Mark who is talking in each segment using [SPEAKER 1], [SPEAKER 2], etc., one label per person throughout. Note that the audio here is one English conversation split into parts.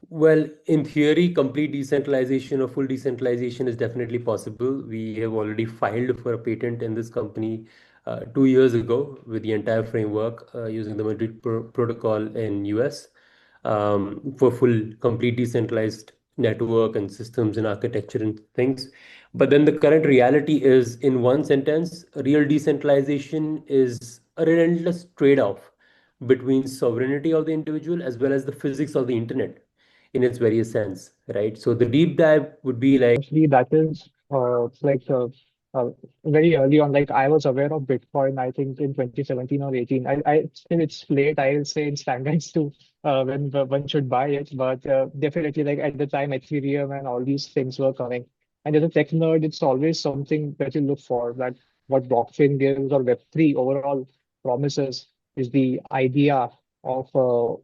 [SPEAKER 1] Well, in theory, complete decentralization or full decentralization is definitely possible. We have already filed for a patent in this company 2 years ago with the entire framework using the Madrid Protocol in US for full, complete decentralized network and systems and architecture and things. But then the current reality is, in one sentence, real decentralization is a relentless trade-off between sovereignty of the individual as well as the physics of the internet in its various sense, right? So the deep dive would be like,
[SPEAKER 2] Actually, that is uh, very early on. Like I was aware of Bitcoin, I think in 2017 or 18. I still it's late. I will say in standards to when one should buy it, but definitely like at the time, Ethereum and all these things were coming. And as a tech nerd, it's always something that you look for. That what blockchain gives or Web3 overall promises is the idea of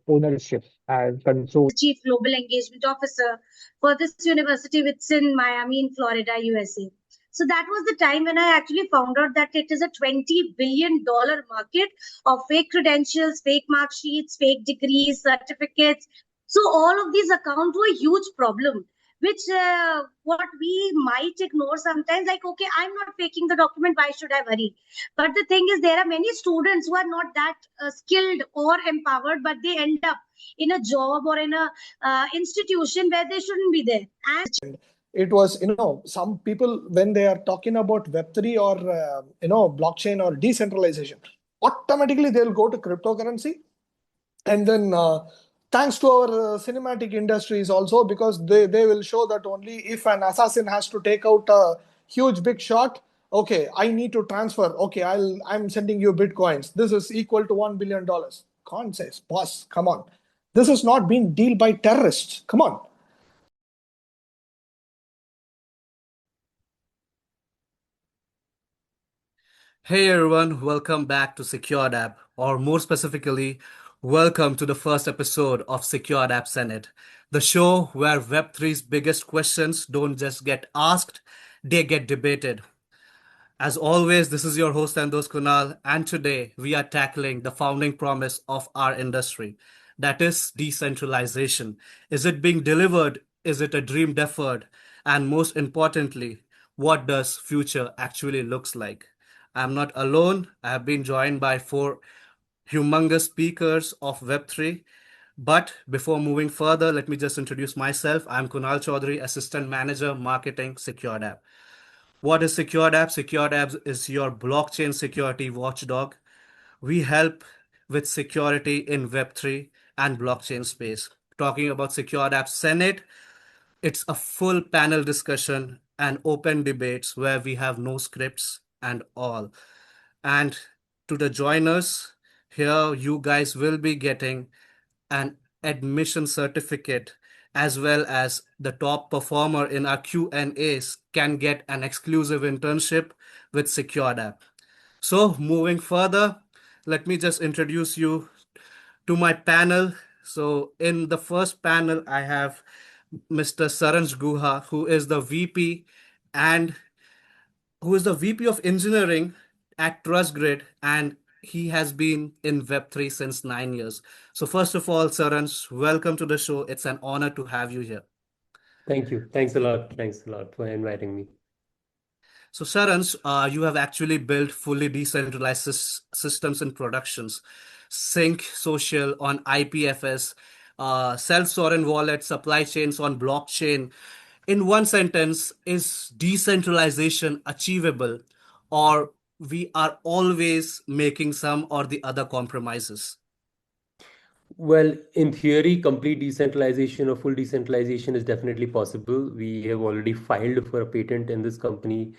[SPEAKER 2] ownership and control.
[SPEAKER 3] Chief Global Engagement Officer for this university, which is in Miami, in Florida, USA. So that was the time when I actually found out that it is a $20 billion market of fake credentials, fake mark sheets, fake degrees, certificates. So all of these accounts were a huge problem, which what we might ignore sometimes. Like, okay, I'm not faking the document. Why should I worry? But the thing is, there are many students who are not that skilled or empowered, but they end up in a job or in a institution where they shouldn't be there. And
[SPEAKER 4] it was, some people, when they are talking about Web3 or, blockchain or decentralization, automatically they'll go to cryptocurrency. And then thanks to our cinematic industries also, because they will show that only if an assassin has to take out a huge big shot, okay, I need to transfer. Okay, I'm sending you Bitcoins. This is equal to $1 billion. Can't say, boss, come on. This is not being dealt by terrorists. Come on.
[SPEAKER 5] Hey everyone, welcome back to SecureDApp, or more specifically, welcome to the first episode of SecureDApp Senate, the show where Web3's biggest questions don't just get asked, they get debated. As always, this is your host and host Kunal, and today we are tackling the founding promise of our industry, that is decentralization. Is it being delivered? Is it a dream deferred? And most importantly, what does future actually looks like? I'm not alone. I have been joined by four humongous speakers of Web3. But before moving further, let me just introduce myself. I'm Kunal Chaudhary, Assistant Manager, Marketing, SecureDApp. What is SecureDApp? SecureDApp is your blockchain security watchdog. We help with security in Web3 and blockchain space. Talking about SecureDApp Senate, it's a full panel discussion and open debates where we have no scripts and all. And to the joiners, here you guys will be getting an admission certificate, as well as the top performer in our Q&As can get an exclusive internship with SecureDApp. So moving further, let me just introduce you to my panel. So in the first panel, I have Mr. Sarange Guha, and who is the VP of Engineering at TrustGrid, and he has been in Web3 since 9 years. So first of all, Saransh, welcome to the show. It's an honor to have you here.
[SPEAKER 1] thank you. Thanks a lot. Thanks a lot for inviting me.
[SPEAKER 5] So Saransh, you have actually built fully decentralized systems and productions, Sync Social on IPFS, self-sovereign wallet, supply chains on blockchain. In one sentence, is decentralization achievable, or we are always making some or the other compromises?
[SPEAKER 1] Well, in theory, complete decentralization or full decentralization is definitely possible. We have already filed for a patent in this company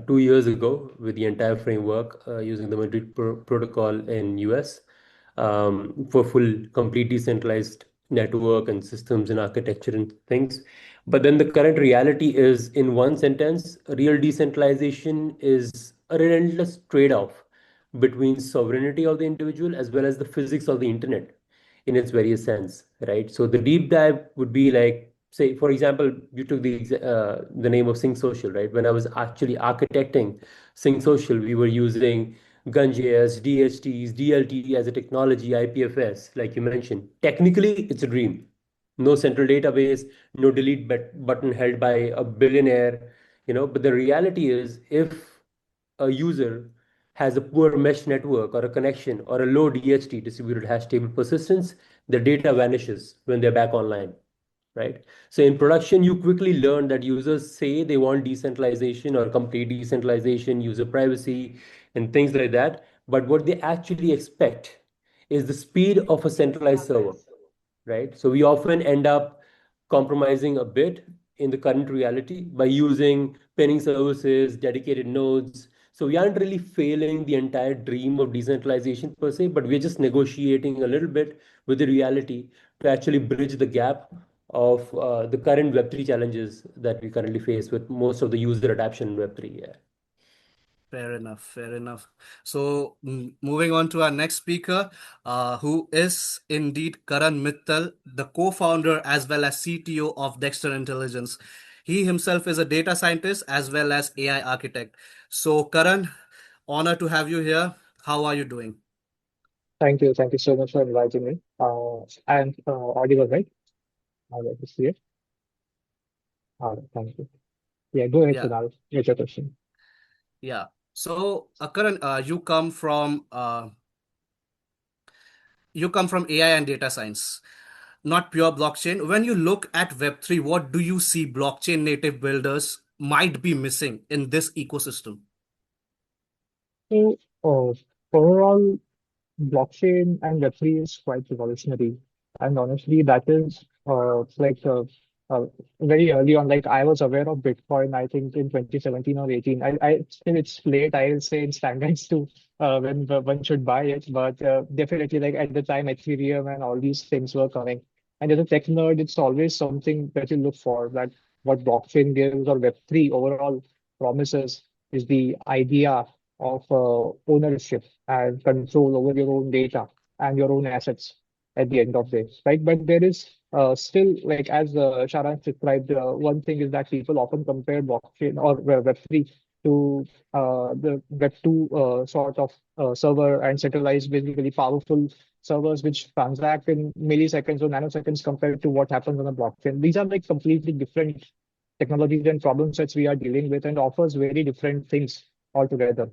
[SPEAKER 1] 2 years ago with the entire framework using the Madrid Protocol in US for full, complete decentralized network and systems and architecture and things. But then the current reality is, in one sentence, real decentralization is a relentless trade-off between sovereignty of the individual as well as the physics of the internet in its various sense, right? So the deep dive would be like, say, for example, you took the name of Sync Social, right? When I was actually architecting Sync Social, we were using Gun.js, DHTs, DLT as a technology, IPFS, like you mentioned. Technically, it's a dream. No central database, no delete button held by a billionaire, but the reality is if a user has a poor mesh network or a connection or a low DHT, distributed hash table persistence, the data vanishes when they're back online, right? So in production, you quickly learn that users say they want decentralization or complete decentralization, user privacy, and things like that. But what they actually expect is the speed of a centralized server, right? So we often end up compromising a bit in the current reality by using pinning services, dedicated nodes. So we aren't really failing the entire dream of decentralization per se, but we're just negotiating a little bit with the reality to actually bridge the gap of the current Web3 challenges that we currently face with most of the user adoption in Web3. Yeah.
[SPEAKER 5] Fair enough, fair enough. So, moving on to our next speaker, who is indeed Karan Mittal, the co-founder as well as CTO of Dexter Intelligence. He himself is a data scientist as well as AI architect. So, Karan, honor to have you here. How are you doing?
[SPEAKER 2] Thank you. Thank you so much for inviting me. I'm audible, right? Let me see it. Thank you. Yeah, go ahead,
[SPEAKER 5] Yeah,
[SPEAKER 2] Kunal. Get your question.
[SPEAKER 5] yeah. So, Karan, you come from AI and data science, not pure blockchain. When you look at Web3, what do you see blockchain native builders might be missing in this ecosystem?
[SPEAKER 2] So, overall, blockchain and Web3 is quite revolutionary. And honestly, that is uh, very early on. Like I was aware of Bitcoin, I think in 2017 or 18. I still it's late, I'll say in standards to when one should buy it. But definitely, like at the time, Ethereum and all these things were coming. And as a tech nerd, it's always something that you look for. That what blockchain gives or Web3 overall promises is the idea of ownership and control over your own data and your own assets at the end of the day, right? But there is still, like as Sharansh described, one thing is that people often compare blockchain or Web3 to the Web2 sort of server and centralized, basically powerful servers which transact in milliseconds or nanoseconds compared to what happens on a blockchain. These are like completely different technologies and problem sets we are dealing with and offers very different things altogether.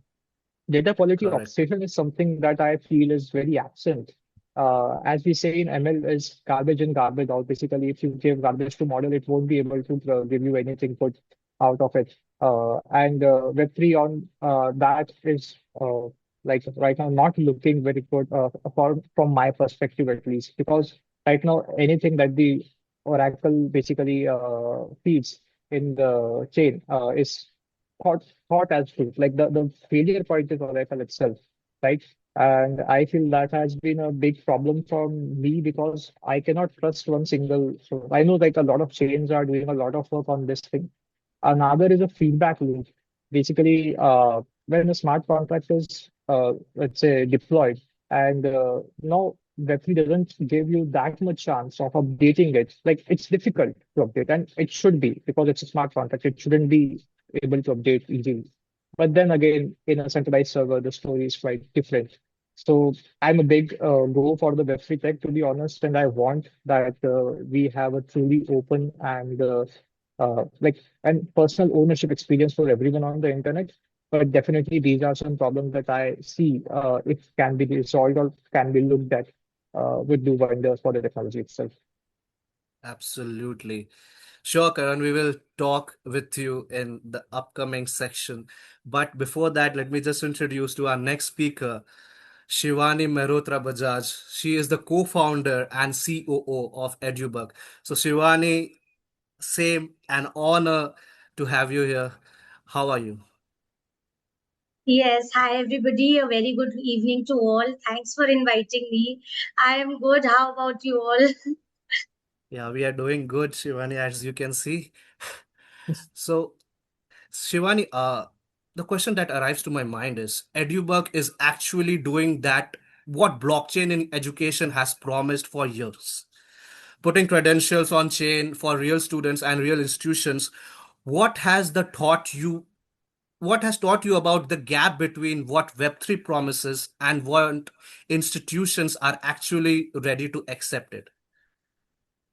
[SPEAKER 2] Data quality
[SPEAKER 5] Correct.
[SPEAKER 2] obsession is something that I feel is very absent. As we say in ML, is garbage in, garbage out. Basically, if you give garbage to model, it won't be able to give you anything good out of it. And Web3 on that is like right now not looking very good from my perspective at least, because right now anything that the Oracle basically feeds in the chain is thought as truth. Like the failure point is Oracle itself, right? And I feel that has been a big problem for me because I cannot trust one single. So I know like a lot of chains are doing a lot of work on this thing. Another is a feedback loop. Basically, when a smart contract is, let's say, deployed, and now Web3 doesn't give you that much chance of updating it. Like it's difficult to update, and it should be because it's a smart contract. It shouldn't be able to update easily. But then again, in a centralized server, the story is quite different. So I'm a big go for the Web3 tech, to be honest, and I want that we have a truly open and like and personal ownership experience for everyone on the internet. But definitely, these are some problems that I see if can be resolved or can be looked at would do wonders for the technology itself.
[SPEAKER 5] Absolutely. Sure, Karan, we will talk with you in the upcoming section. But before that, let me just introduce to our next speaker, Shivani Mehotra Bajaj. She is the co-founder and COO of EduBook. So, Shivani, same an honor to have you here. How are you?
[SPEAKER 3] Yes, hi everybody. A very good evening to all. Thanks for inviting me. I am good. How about you all?
[SPEAKER 5] Yeah, we are doing good, Shivani, as you can see. So, Shivani, the question that arrives to my mind is EduBook is actually doing that what blockchain in education has promised for years, putting credentials on chain for real students and real institutions. What has the taught you? What has taught you about the gap between what Web3 promises and what institutions are actually ready to accept it?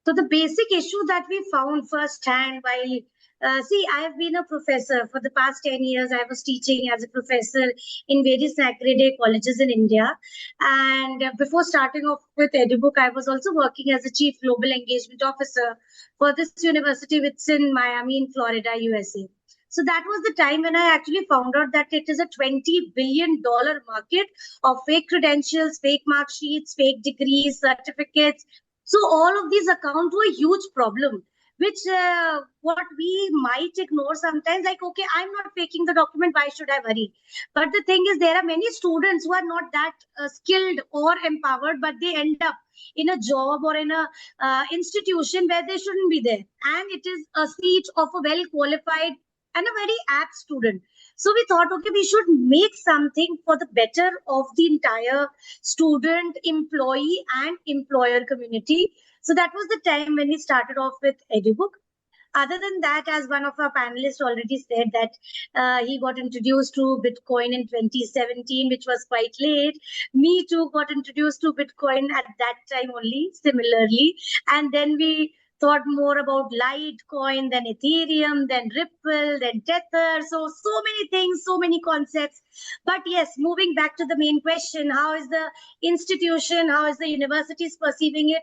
[SPEAKER 3] So the basic issue that we found firsthand while see, I have been a professor for the past 10 years. I was teaching as a professor in various accredited colleges in India. And before starting off with EduBook, I was also working as a chief global engagement officer for this university, which is in Miami, in Florida, USA. So that was the time when I actually found out that it is a $20 billion market of fake credentials, fake mark sheets, fake degrees, certificates. So all of these account to a huge problem, which what we might ignore sometimes, like, okay, I'm not faking the document, why should I worry? But the thing is, there are many students who are not that skilled or empowered, but they end up in a job or in a institution where they shouldn't be there. And it is a seat of a well-qualified and a very apt student. So we thought, okay, we should make something for the better of the entire student, employee, and employer community. So that was the time when we started off with EduBook. Other than that, as one of our panelists already said, that he got introduced to Bitcoin in 2017, which was quite late. Me too got introduced to Bitcoin at that time only, similarly. And then we thought more about Litecoin, then Ethereum, then Ripple, then Tether. So many things, so many concepts. But yes, moving back to the main question, how is the institution, how is the universities perceiving it?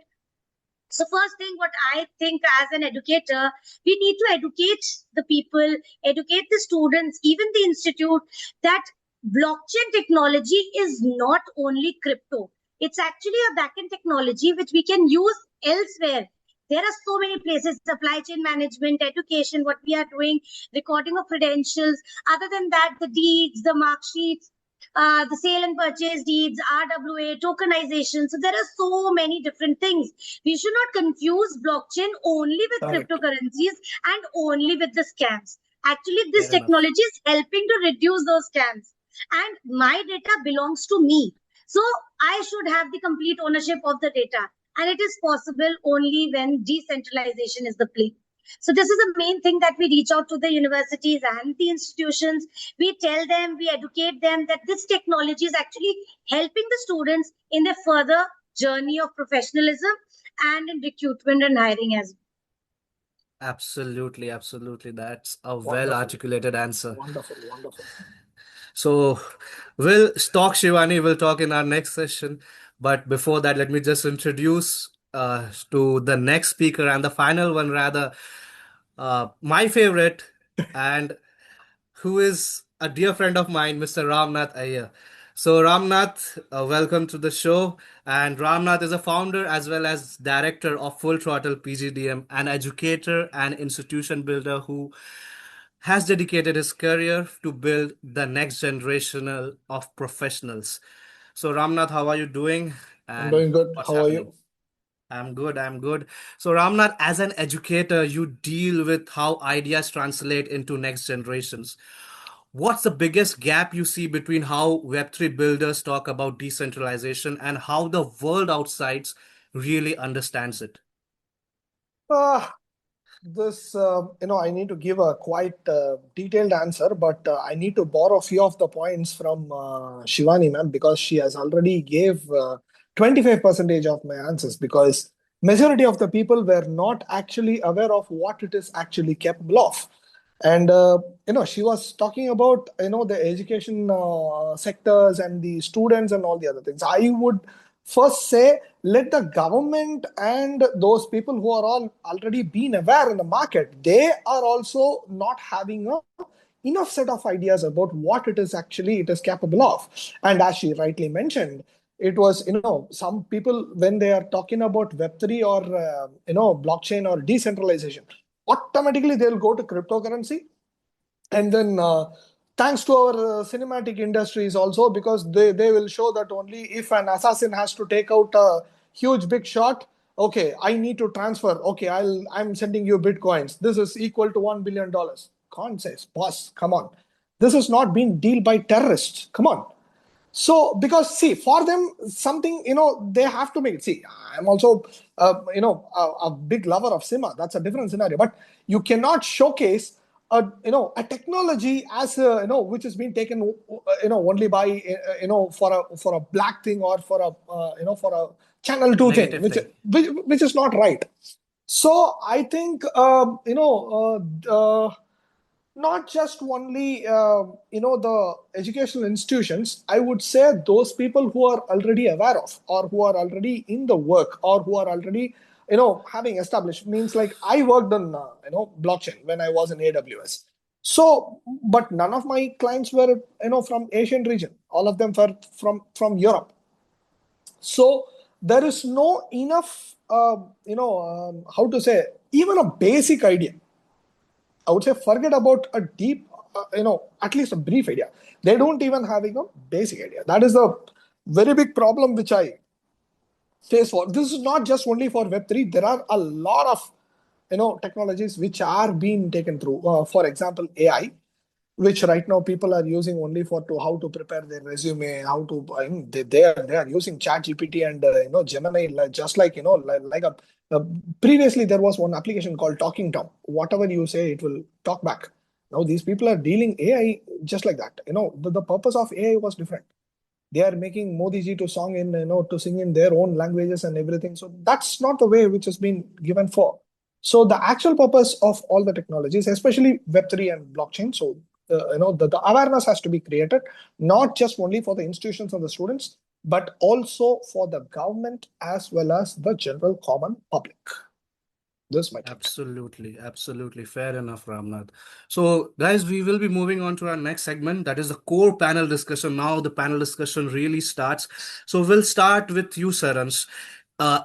[SPEAKER 3] So first thing, what I think as an educator, we need to educate the people, educate the students, even the institute, that blockchain technology is not only crypto. It's actually a backend technology which we can use elsewhere. There are so many places, supply chain management, education, what we are doing, recording of credentials. Other than that, the deeds, the mark sheets, the sale and purchase deeds, RWA, tokenization. So there are so many different things. We should not confuse blockchain only with cryptocurrencies and only with the scams. Actually, this technology is helping to reduce those scams. And my data belongs to me. So I should have the complete ownership of the data. And it is possible only when decentralization is the play. So this is the main thing that we reach out to the universities and the institutions. We tell them, we educate them that this technology is actually helping the students in their further journey of professionalism and in recruitment and hiring as well.
[SPEAKER 5] Absolutely, absolutely. That's a well-articulated answer.
[SPEAKER 4] Wonderful, wonderful.
[SPEAKER 5] So we'll talk, Shivani, we'll talk in our next session. But before that, let me just introduce to the next speaker and the final one, rather, my favorite, and who is a dear friend of mine, Mr. Ramnath Iyya. So Ramnath, welcome to the show. And Ramnath is a founder as well as director of Full Throttle PGDM, an educator and institution builder who has dedicated his career to build the next generation of professionals. So Ramnath, how are you doing?
[SPEAKER 4] I'm doing good.
[SPEAKER 5] What's
[SPEAKER 4] How are
[SPEAKER 5] happening?
[SPEAKER 4] you?
[SPEAKER 5] I'm good. I'm good. So Ramnath, as an educator, you deal with how ideas translate into next generations. What's the biggest gap you see between how Web3 builders talk about decentralization and how the world outside really understands it?
[SPEAKER 4] This, I need to give a quite detailed answer, but I need to borrow a few of the points from Shivani ma'am, because she has already gave 25% of my answers, because majority of the people were not actually aware of what it is actually capable of. And, she was talking about, the education sectors and the students and all the other things. I would first say, let the government and those people who are all already been aware in the market, they are also not having enough set of ideas about what it is actually it is capable of. And as she rightly mentioned, it was, some people, when they are talking about Web3 or, blockchain or decentralization, automatically they'll go to cryptocurrency. And then thanks to our cinematic industries also, because they will show that only if an assassin has to take out a huge big shot, okay, I need to transfer, okay, I'm sending you bitcoins, this is equal to $1 billion. Khan says, boss, come on, this is not being dealt by terrorists, come on. So, because see, for them, something, they have to make it. See, I'm also, a big lover of Sima. That's a different scenario. But you cannot showcase, a technology as, which has been taken, only by, for a black thing or for a, for a channel 2 thing,
[SPEAKER 5] Negative thing.
[SPEAKER 4] which is not right. So I think not just only the educational institutions. I would say those people who are already aware of, or who are already in the work, or who are already having established. Means like I worked on blockchain when I was in AWS. So, but none of my clients were from Asian region. All of them were from Europe. So there is no enough how to say, even a basic idea. I would say forget about a deep, at least a brief idea. They don't even having a basic idea. That is a very big problem which I face for. This is not just only for Web3. There are a lot of technologies which are being taken through. For example, AI, which right now people are using only for to how to prepare their resume, how to they are using Chat GPT and Gemini, just like like a previously there was one application called Talking Tom. Whatever you say, it will talk back. Now these people are dealing AI just like that. The purpose of AI was different. They are making Modi ji to song in to sing in their own languages and everything. So that's not the way which has been given for. So the actual purpose of all the technologies, especially Web3 and blockchain, so the awareness has to be created, not just only for the institutions and the students, but also for the government as well as the general common public. This is my take.
[SPEAKER 5] Absolutely, absolutely. Fair enough, Ramnath. So, guys, we will be moving on to our next segment. That is the core panel discussion. Now, the panel discussion really starts. So, we'll start with you, Saransh.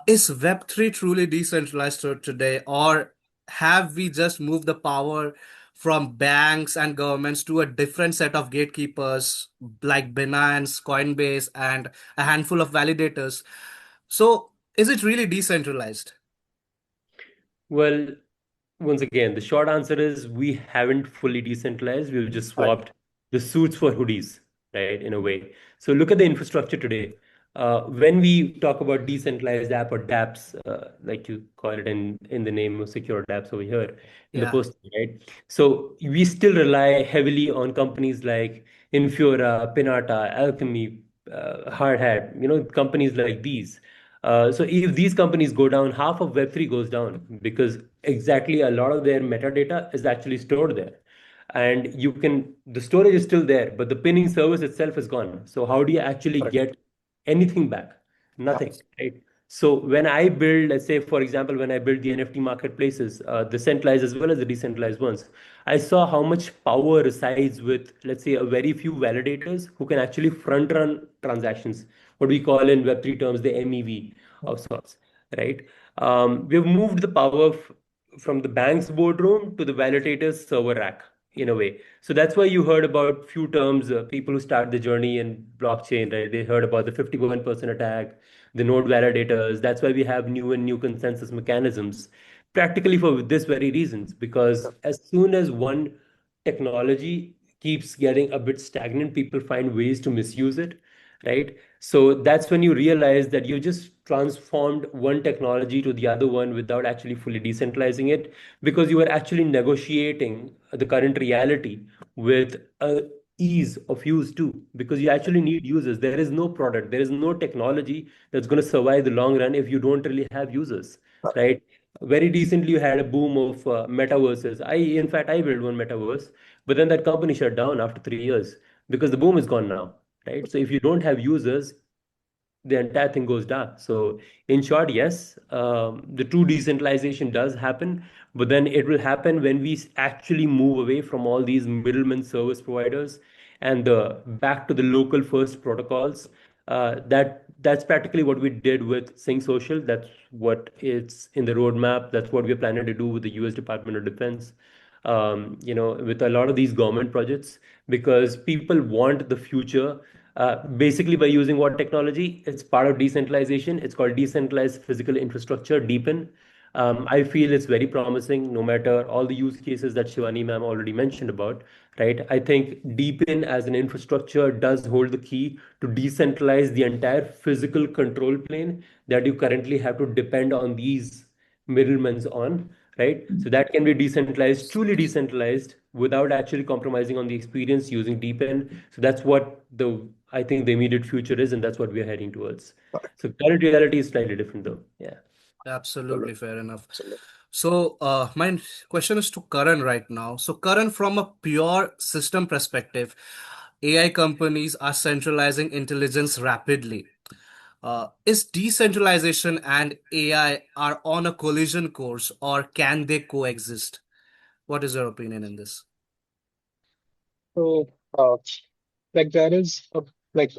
[SPEAKER 5] Is Web3 truly decentralized today, or have we just moved the power from banks and governments to a different set of gatekeepers like Binance, Coinbase, and a handful of validators? So, is it really decentralized?
[SPEAKER 1] Well, once again, the short answer is we haven't fully decentralized. We've just
[SPEAKER 4] Right.
[SPEAKER 1] swapped the suits for hoodies, right, in a way. So look at the infrastructure today. When we talk about decentralized app or dApps, like you call it in the name of secure dApps over here in the
[SPEAKER 5] Yeah.
[SPEAKER 1] post, right? So we still rely heavily on companies like Infura, Pinata, Alchemy, Hardhat, companies like these. So if these companies go down, half of Web3 goes down because exactly a lot of their metadata is actually stored there. And the storage is still there, but the pinning service itself is gone. So how do you actually
[SPEAKER 4] Correct.
[SPEAKER 1] get anything back?
[SPEAKER 4] Yeah.
[SPEAKER 1] Nothing, right? So when I build, let's say, for example, when I build the NFT marketplaces, the centralized as well as the decentralized ones, I saw how much power resides with, let's say, a very few validators who can actually front run transactions, what we call in Web3 terms the MEV of sorts, right? We've moved the power from the bank's boardroom to the validator's server rack in a way. So that's why you heard about few terms, people who start the journey in blockchain, right? They heard about the 51% attack, the node validators. That's why we have new consensus mechanisms, practically for this very reasons, because as soon as one technology keeps getting a bit stagnant, people find ways to misuse it, right? So that's when you realize that you just transformed one technology to the other one without actually fully decentralizing it, because you are actually negotiating the current reality with a ease of use too, because you actually need users. There is no product, there is no technology that's going to survive the long run if you don't really have users, right? Very recently you had a boom of metaverses. In fact, I built one metaverse, but then that company shut down after 3 years because the boom is gone now, right? So if you don't have users, the entire thing goes dark. So in short, yes, the true decentralization does happen, but then it will happen when we actually move away from all these middlemen service providers and back to the local first protocols. That's practically what we did with Sync Social. That's what it's in the roadmap. That's what we're planning to do with the US Department of Defense. With a lot of these government projects, because people want the future basically by using what technology? It's part of decentralization. It's called decentralized physical infrastructure, DePIN. I feel it's very promising, no matter all the use cases that Shivani ma'am already mentioned about, right? I think DePIN as an infrastructure does hold the key to decentralize the entire physical control plane that you currently have to depend on these middlemen on, right? So that can be decentralized, truly decentralized, without actually compromising on the experience using DeepN. So that's what I think the immediate future is, and that's what we are heading towards. So current reality is slightly different, though. Yeah.
[SPEAKER 5] Absolutely fair enough.
[SPEAKER 4] Absolutely.
[SPEAKER 5] So, my question is to Karan right now. So, Karan, from a pure system perspective, AI companies are centralizing intelligence rapidly. Is decentralization and AI are on a collision course, or can they coexist? What is your opinion in this?
[SPEAKER 2] So, like there is like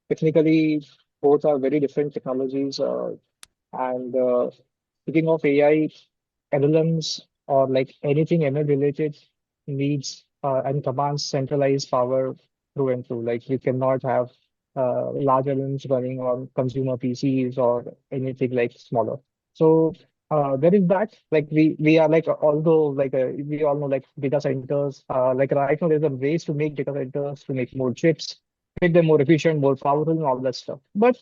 [SPEAKER 2] technically both are very different technologies. And speaking of AI, LLMs or like anything ML related needs and commands centralized power through and through. Like you cannot have large LLMs running on consumer PCs or anything like smaller. So there is that. Like we are like although like we all know like data centers. Like right now there's a race to make data centers to make more chips, make them more efficient, more powerful, and all that stuff. But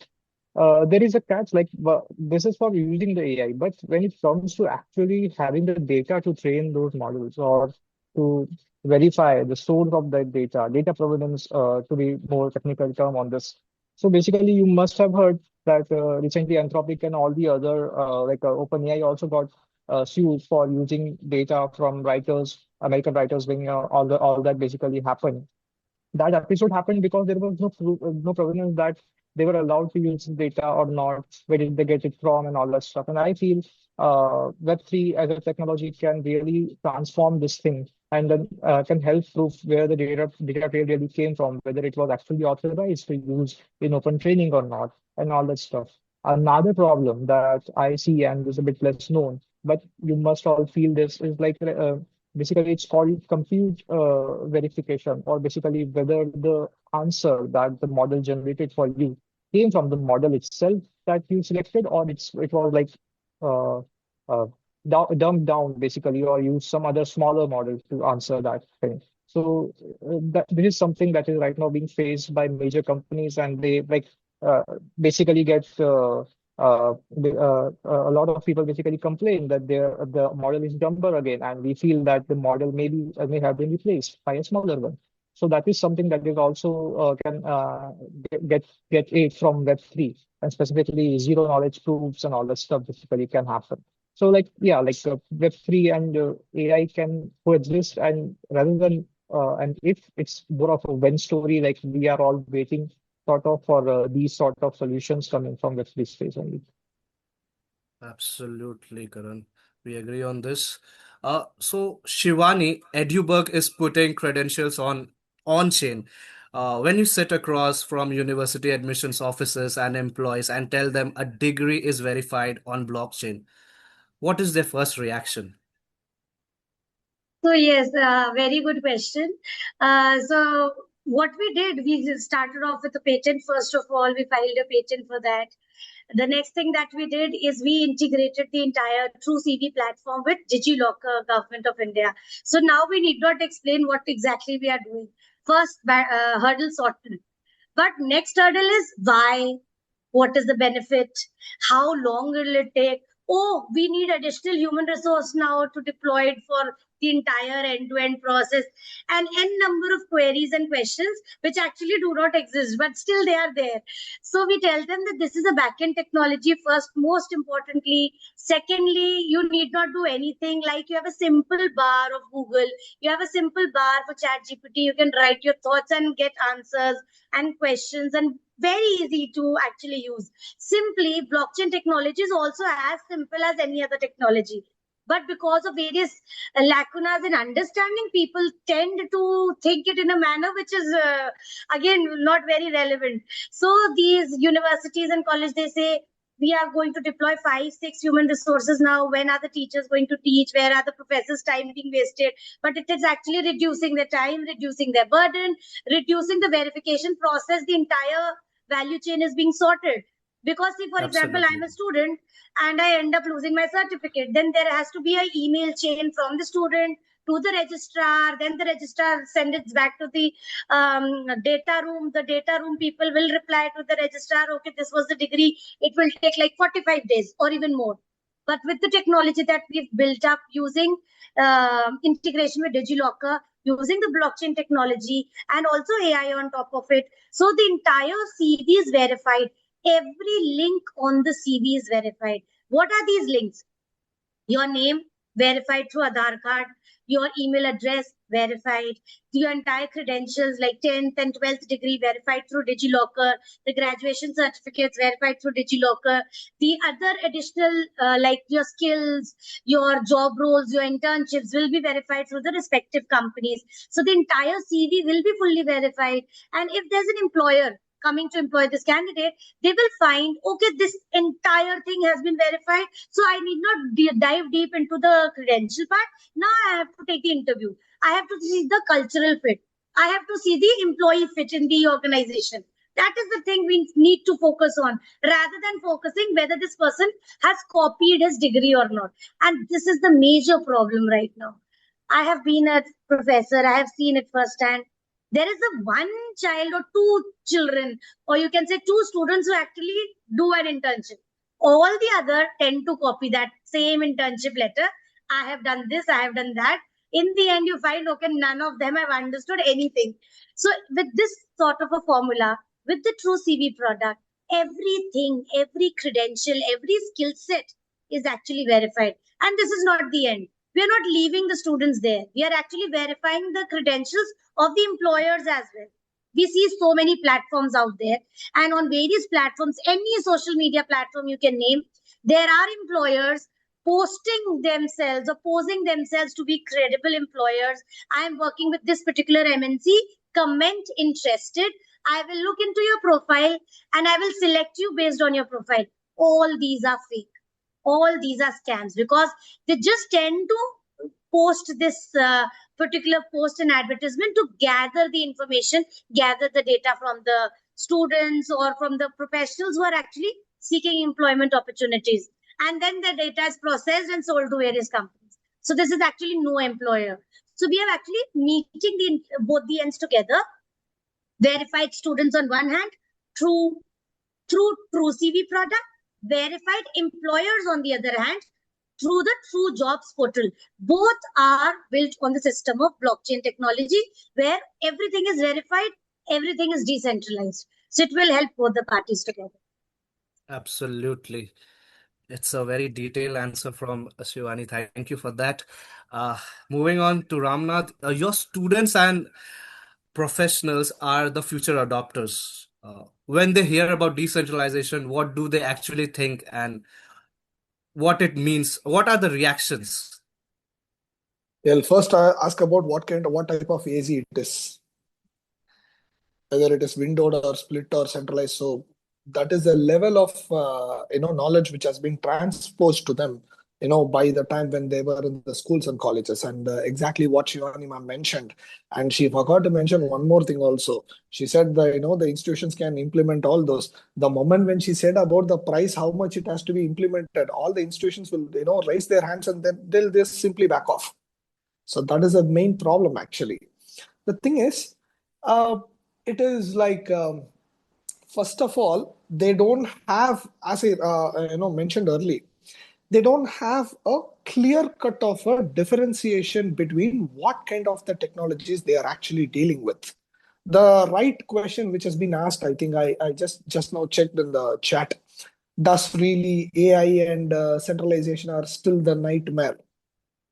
[SPEAKER 2] there is a catch, like this is for using the AI, but when it comes to actually having the data to train those models or to verify the source of that data, data provenance, to be more technical term on this. So basically, you must have heard that recently Anthropic and all the other OpenAI also got sued for using data from writers, American writers, when all that basically happened. That episode happened because there was no provenance that they were allowed to use data or not. Where did they get it from and all that stuff? And I feel Web3 as a technology can really transform this thing and then can help prove where the data trail really came from, whether it was actually authorized to use in open training or not, and all that stuff. Another problem that I see and is a bit less known, but you must all feel this is like basically it's called compute verification, or basically whether the answer that the model generated for you came from the model itself that you selected, or it was like uh, uh, dumbed down basically, or use some other smaller model to answer that thing. So this is something that is right now being faced by major companies, and they like uh, basically get a lot of people basically complain that the model is dumber again, and we feel that the model may have been replaced by a smaller one. So that is something that is also can get aid from Web3, and specifically zero knowledge proofs and all that stuff basically can happen. So like yeah, like Web3 and AI can coexist, and rather than and if it's more of a when story, like we are all waiting sort of for these sort of solutions coming from Web3 space only.
[SPEAKER 5] Absolutely, Karan. We agree on this. So Shivani, EduBook is putting credentials on-chain. When you sit across from university admissions officers and employees and tell them a degree is verified on blockchain, what is their first reaction?
[SPEAKER 3] So yes, very good question. So what we did, we just started off with a patent. First of all, we filed a patent for that. The next thing that we did is we integrated the entire True CV platform with DigiLocker, Government of India. So now we need not explain what exactly we are doing. First hurdle sorted. But next hurdle is why, what is the benefit, how long will it take. Oh, we need additional human resource now to deploy it for the entire end-to-end process, and n number of queries and questions which actually do not exist, but still they are there. So we tell them that this is a back-end technology first, most importantly. Secondly, you need not do anything. Like you have a simple bar of Google, you have a simple bar for ChatGPT, you can write your thoughts and get answers and questions, and very easy to actually use. Simply, blockchain technology is also as simple as any other technology. But because of various lacunas in understanding, people tend to think it in a manner which is, again, not very relevant. So these universities and colleges, they say, we are going to deploy 5, 6 human resources now. When are the teachers going to teach? Where are the professors' time being wasted? But it is actually reducing their time, reducing their burden, reducing the verification process. The entire value chain is being sorted. Because see, for example, I'm
[SPEAKER 5] Absolutely.
[SPEAKER 3] a student and I end up losing my certificate, then there has to be an email chain from the student to the registrar, then the registrar sends it back to the data room. The data room people will reply to the registrar, okay, this was the degree. It will take like 45 days or even more. But with the technology that we've built up using integration with DigiLocker, using the blockchain technology and also AI on top of it, so the entire CV is verified. Every link on the CV is verified. What are these links? Your name verified through Aadhaar card, your email address verified, your entire credentials like 10th and 12th degree verified through DigiLocker, the graduation certificates verified through DigiLocker, the other additional like your skills, your job roles, your internships will be verified through the respective companies. So the entire CV will be fully verified. And if there's an employer coming to employ this candidate, they will find, okay, this entire thing has been verified. So I need not dive deep into the credential part. Now I have to take the interview. I have to see the cultural fit. I have to see the employee fit in the organization. That is the thing we need to focus on rather than focusing whether this person has copied his degree or not. And this is the major problem right now. I have been a professor. I have seen it firsthand. There is a one child or two children, or you can say two students who actually do an internship. All the other tend to copy that same internship letter. I have done this, I have done that. In the end, you find, okay, none of them have understood anything. So with this sort of a formula, with the true CV product, everything, every credential, every skill set is actually verified. And this is not the end. We are not leaving the students there. We are actually verifying the credentials of the employers as well. We see so many platforms out there, and on various platforms, any social media platform you can name, there are employers posting themselves or posing themselves to be credible employers. I am working with this particular MNC, comment interested. I will look into your profile and I will select you based on your profile. All these are fake. All these are scams because they just tend to post this particular post and advertisement to gather the information, gather the data from the students or from the professionals who are actually seeking employment opportunities. And then the data is processed and sold to various companies. So this is actually no employer. So we are actually meeting both the ends together. Verified students on one hand, through true CV product, verified employers on the other hand, through the True Jobs portal. Both are built on the system of blockchain technology where everything is verified, everything is decentralized. So it will help both the parties together.
[SPEAKER 5] Absolutely. It's a very detailed answer from Shivani. Thank you for that. Moving on to Ramnath, your students and professionals are the future adopters. When they hear about decentralization, what do they actually think and what it means? What are the reactions?
[SPEAKER 4] Well, first I ask about what type of AZ it is, whether it is windowed or split or centralized. So that is the level of knowledge which has been transposed to them, by the time when they were in the schools and colleges. And exactly what Shivani ma'am mentioned, and she forgot to mention one more thing also. She said that the institutions can implement all those. The moment when she said about the price, how much it has to be implemented, all the institutions will raise their hands and then they'll just simply back off. So that is the main problem actually. The thing is, it is like, first of all, they don't have, as I mentioned earlier, they don't have a clear cut of a differentiation between what kind of the technologies they are actually dealing with. The right question which has been asked, I think I just now checked in the chat. Does really AI and centralization are still the nightmare?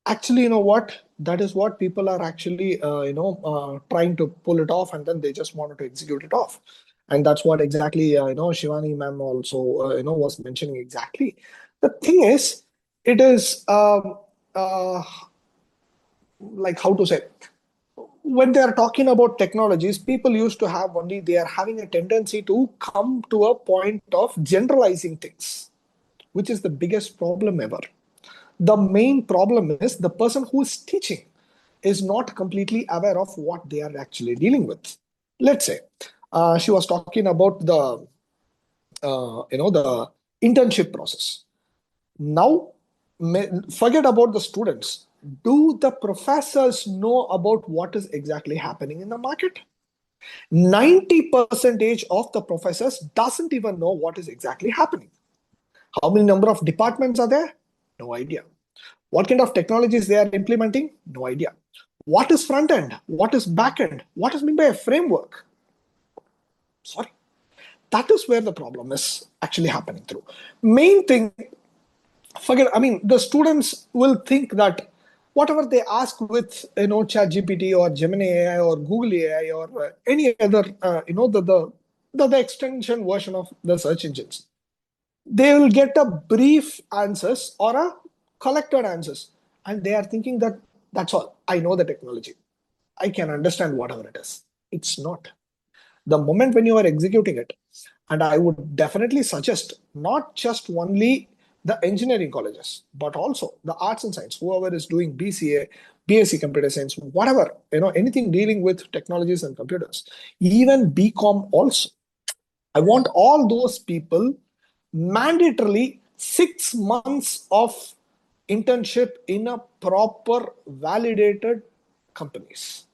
[SPEAKER 4] Actually, you know what? That is what people are actually, trying to pull it off, and then they just wanted to execute it off. And that's what exactly, Shivani ma'am also, was mentioning exactly. The thing is, it is, like, how to say, when they are talking about technologies, people used to have only, they are having a tendency to come to a point of generalizing things, which is the biggest problem ever. The main problem is the person who is teaching is not completely aware of what they are actually dealing with. Let's say she was talking about the the internship process. Now, forget about the students. Do the professors know about what is exactly happening in the market? 90% of the professors doesn't even know what is exactly happening. How many number of departments are there? No idea. What kind of technologies they are implementing? No idea. What is front end? What is back end? What is meant by a framework? Sorry. That is where the problem is actually happening through. Main thing forget. I mean, the students will think that whatever they ask with ChatGPT or Gemini AI or Google AI or any other the extension version of the search engines, they will get a brief answers or a collected answers, and they are thinking that that's all. I know the technology. I can understand whatever it is. It's not. The moment when you are executing it, and I would definitely suggest not just only the engineering colleges, but also the arts and science, whoever is doing BCA, BSc Computer Science, whatever, anything dealing with technologies and computers, even BCom also. I want all those people mandatorily 6 months of internship in a proper validated companies,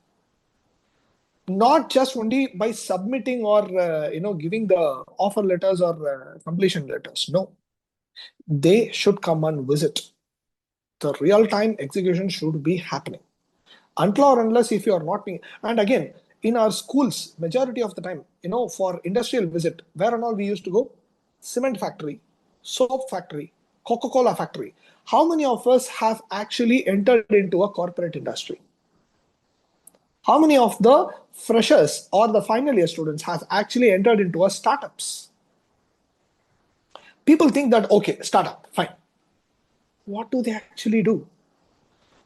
[SPEAKER 4] not just only by submitting or giving the offer letters or completion letters. No, they should come and visit. The real time execution should be happening until or unless if you are not being. And again, in our schools, majority of the time, for industrial visit, where and all we used to go? Cement factory, soap factory, Coca-Cola factory. How many of us have actually entered into a corporate industry? How many of the freshers or the final year students have actually entered into a startups? People think that, okay, startup, fine. What do they actually do?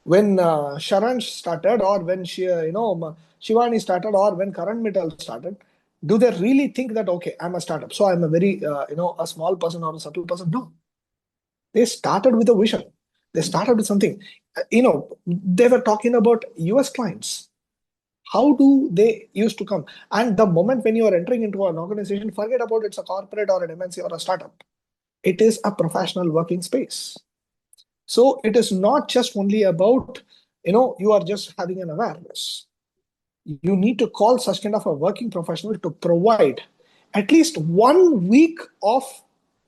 [SPEAKER 4] When Sharansh started, or when Shivani started, or when Karan Mittal started, do they really think that, okay, I'm a startup, so I'm a very a small person or a subtle person? No. They started with a vision. They started with something. They were talking about US clients. How do they used to come? And the moment when you are entering into an organization, forget about it's a corporate or an MNC or a startup. It is a professional working space. So it is not just only about, you are just having an awareness. You need to call such kind of a working professional to provide at least 1 week of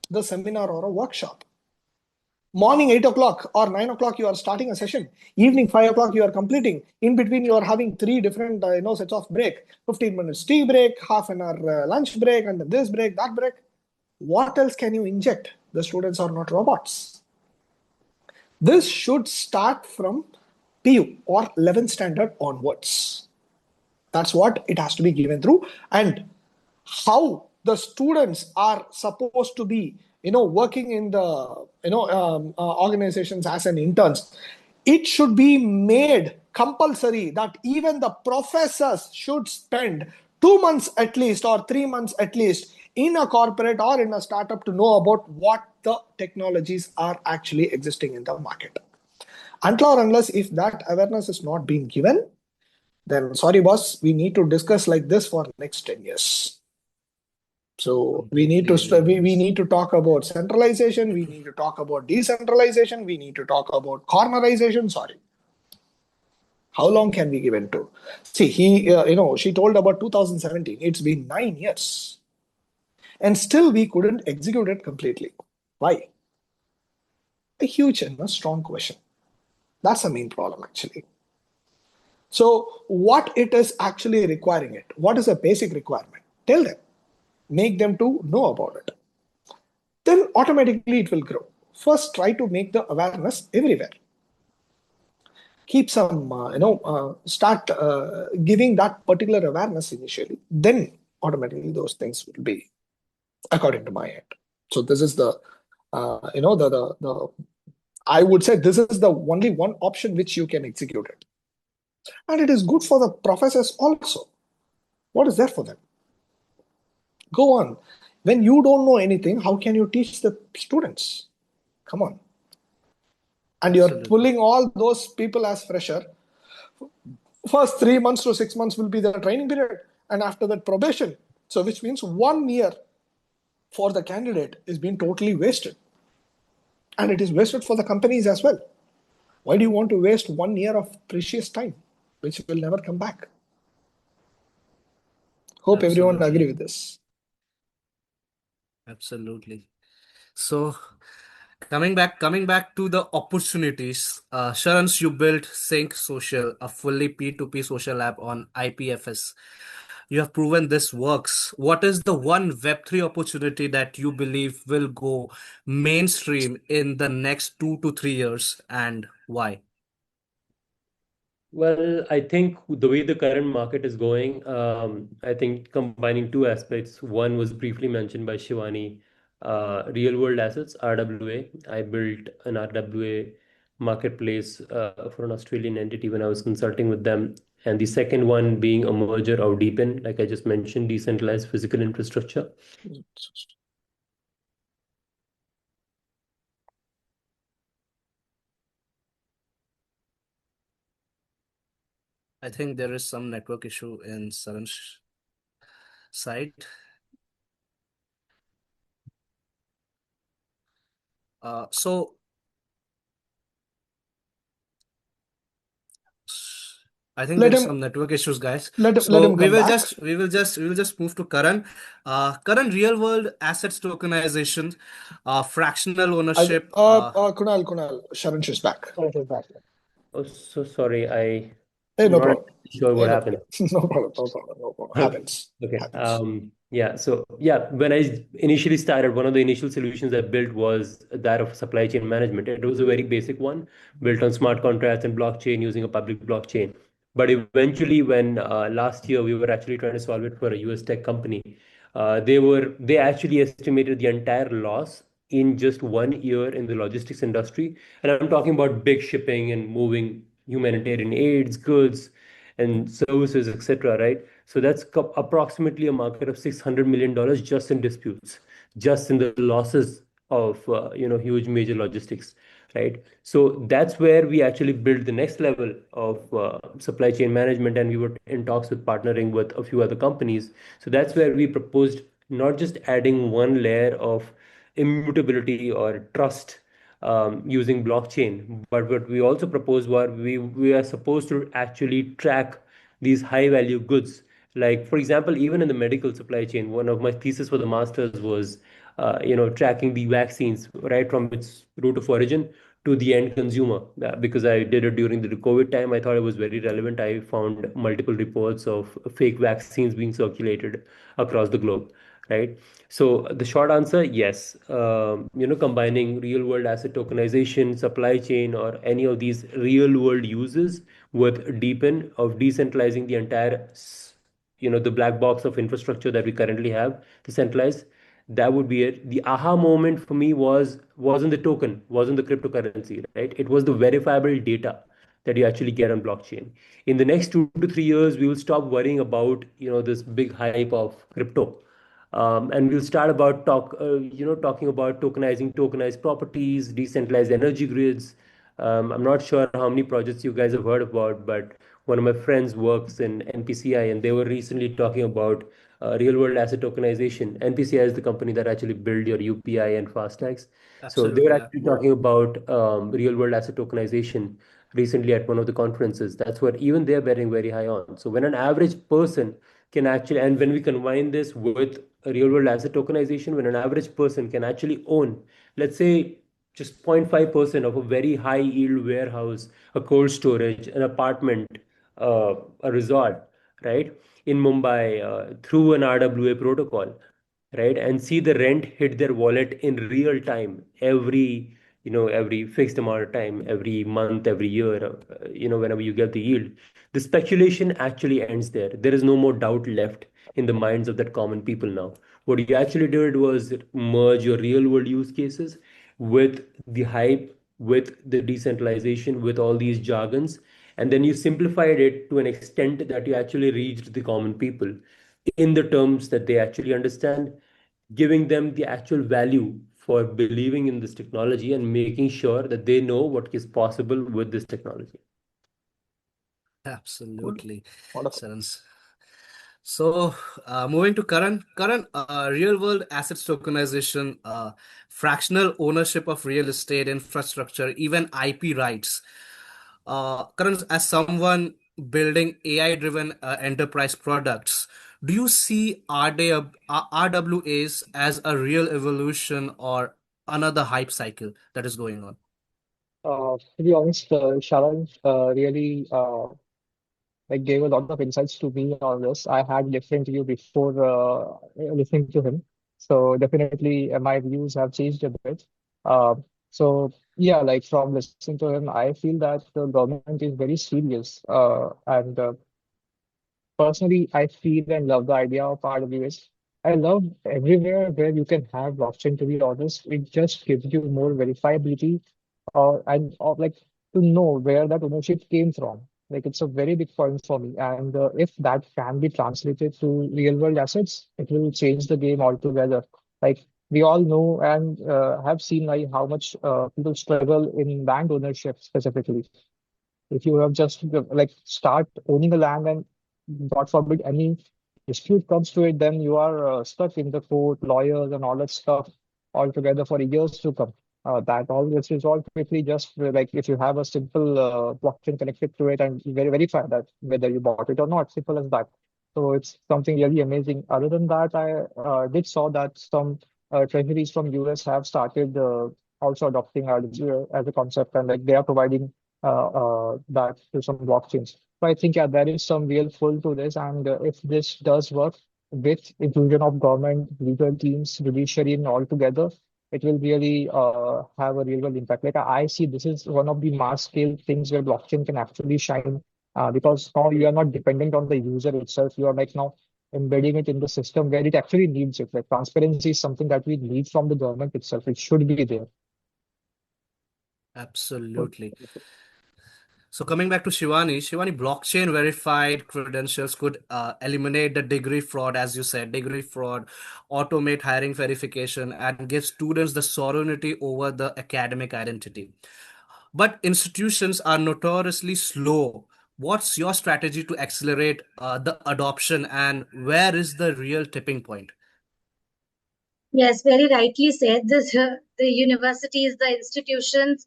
[SPEAKER 4] the seminar or a workshop. Morning 8 o'clock or 9 o'clock, you are starting a session. Evening 5 o'clock, you are completing. In between, you are having 3 different sets of break. 15 minutes tea break, half an hour lunch break, and then this break, that break. What else can you inject? The students are not robots. This should start from PU or 11th standard onwards. That's what it has to be given through. And how the students are supposed to be, working in the, organizations as an interns, it should be made compulsory that even the professors should spend 2 months at least or 3 months at least in a corporate or in a startup to know about what the technologies are actually existing in the market. Until or unless if that awareness is not being given, then sorry boss, we need to discuss like this for next 10 years. So we need to talk about centralization, we need to talk about decentralization, we need to talk about cornerization. Sorry, how long can we give into? See, she told about 2017. It's been 9 years, and still we couldn't execute it completely. Why? A huge and a strong question. That's the main problem actually. So what it is actually requiring it? What is a basic requirement? Tell them, make them to know about it. Then automatically it will grow. First, try to make the awareness everywhere. Keep some, start giving that particular awareness initially. Then automatically those things will be according to my end. So this is the, I would say this is the only one option which you can execute it. And it is good for the professors also. What is there for them? Go on. When you don't know anything, how can you teach the students? Come on. And you're pulling all those people as fresher. First 3 months to 6 months will be the training period. And after that probation. So which means 1 year for the candidate is being totally wasted. And it is wasted for the companies as well. Why do you want to waste 1 year of precious time, which will never come back? Hope everyone agree with this.
[SPEAKER 5] Absolutely. So coming back to the opportunities, Sharansh, you built Sync Social, a fully P2P social app on IPFS. You have proven this works. What is the one Web3 opportunity that you believe will go mainstream in the next 2 to 3 years, and why?
[SPEAKER 1] Well, I think the way the current market is going, I think combining two aspects. One was briefly mentioned by Shivani, real world assets, RWA. I built an RWA marketplace for an Australian entity when I was consulting with them. And the second one being a merger of Deepin, like I just mentioned, decentralized physical infrastructure.
[SPEAKER 5] I think there is some network issue in Saran's side. So I think
[SPEAKER 4] Let
[SPEAKER 5] there is
[SPEAKER 4] him
[SPEAKER 5] some network issues, guys.
[SPEAKER 4] let
[SPEAKER 5] So
[SPEAKER 4] him come back.
[SPEAKER 5] we will just move to Karan. Karan, real world assets tokenization, fractional
[SPEAKER 4] I
[SPEAKER 5] ownership.
[SPEAKER 4] Kunal, Sharansh is back.
[SPEAKER 1] Oh, so sorry. I'm
[SPEAKER 4] Hey, no
[SPEAKER 1] not
[SPEAKER 4] problem.
[SPEAKER 1] sure
[SPEAKER 4] Hey,
[SPEAKER 1] what
[SPEAKER 4] no
[SPEAKER 1] happened.
[SPEAKER 4] problem. No problem. No problem. No problem.
[SPEAKER 1] Okay.
[SPEAKER 4] Happens.
[SPEAKER 1] Okay.
[SPEAKER 4] Happens.
[SPEAKER 1] Yeah. So yeah, when I initially started, one of the initial solutions I built was that of supply chain management. It was a very basic one, built on smart contracts and blockchain using a public blockchain. But eventually, when last year we were actually trying to solve it for a US tech company, they actually estimated the entire loss in just 1 year in the logistics industry. And I'm talking about big shipping and moving humanitarian aids, goods, and services, etc. Right? So that's approximately a market of $600 million just in disputes, just in the losses of huge major logistics, right? So that's where we actually built the next level of supply chain management, and we were in talks with partnering with a few other companies. So that's where we proposed not just adding one layer of immutability or trust using blockchain. But what we also proposed were we are supposed to actually track these high value goods. Like for example, even in the medical supply chain, one of my thesis for the masters was tracking the vaccines right from its route of origin to the end consumer. Because I did it during the COVID time, I thought it was very relevant. I found multiple reports of fake vaccines being circulated across the globe, right? So the short answer, yes. Combining real world asset tokenization, supply chain, or any of these real world uses with deepen of decentralizing the entire, the black box of infrastructure that we currently have, decentralized. That would be it. The aha moment for me wasn't the token, wasn't the cryptocurrency, right? It was the verifiable data that you actually get on blockchain. In the next 2 to 3 years, we will stop worrying about this big hype of crypto, and we'll start about talking about tokenized properties, decentralized energy grids. I'm not sure how many projects you guys have heard about, but one of my friends works in NPCI, and they were recently talking about real world asset tokenization. NPCI is the company that actually build your UPI and FASTags. So they were
[SPEAKER 5] Absolutely, yeah.
[SPEAKER 1] actually talking about real world asset tokenization recently at one of the conferences. That's what even they're betting very high on. So when an average person can actually, and when we combine this with a real world asset tokenization, when an average person can actually own, let's say, just 0.5% of a very high yield warehouse, a cold storage, an apartment, a resort, right, in Mumbai through an RWA protocol, right, and see the rent hit their wallet in real time every fixed amount of time, every month, every year, whenever you get the yield. The speculation actually ends there. There is no more doubt left in the minds of that common people now. What you actually did was merge your real world use cases with the hype, with the decentralization, with all these jargons, and then you simplified it to an extent that you actually reached the common people in the terms that they actually understand, giving them the actual value for believing in this technology and making sure that they know what is possible with this technology.
[SPEAKER 4] Cool.
[SPEAKER 5] Absolutely,
[SPEAKER 4] Wonderful.
[SPEAKER 5] Saran's. So, moving to Karan. Karan, real world assets tokenization, fractional ownership of real estate infrastructure, even IP rights. Karan, as someone building AI-driven enterprise products, do you see RWAs as a real evolution or another hype cycle that is going on?
[SPEAKER 2] To be honest, Sharan, really, like gave a lot of insights to me on this. I had listened to you before listening to him, so definitely my views have changed a bit. Uh, so yeah, like from listening to him, I feel that the government is very serious, and personally, I feel and love the idea of RWAs. I love everywhere where you can have blockchain, to be honest. It just gives you more verifiability and like to know where that ownership came from. Like it's a very big point for me. And if that can be translated to real world assets, it will change the game altogether. Like we all know and have seen like how much people struggle in land ownership specifically. If you have just like start owning a land and God forbid any dispute comes to it, then you are stuck in the court, lawyers, and all that stuff altogether for years to come. That all gets resolved quickly just like if you have a simple blockchain connected to it and you verify that whether you bought it or not. Simple as that. So it's something really amazing. Other than that, I did saw that some treasuries from US have started also adopting RWA as a concept, and like they are providing that to some blockchains. So I think yeah, there is some real pull to this, and if this does work with inclusion of government, legal teams, judiciary, and all together, it will really have a real world impact. Like I see this is one of the mass scale things where blockchain can actually shine because now you are not dependent on the user itself. You are like now embedding it in the system where it actually needs it. Like transparency is something that we need from the government itself. It should be there.
[SPEAKER 5] Absolutely. So coming back to Shivani, blockchain verified credentials could eliminate the degree fraud, as you said, degree fraud, automate hiring verification, and give students the sovereignty over the academic identity. But institutions are notoriously slow. What's your strategy to accelerate the adoption, and where is the real tipping point?
[SPEAKER 3] Yes, very rightly said. The universities, the institutions,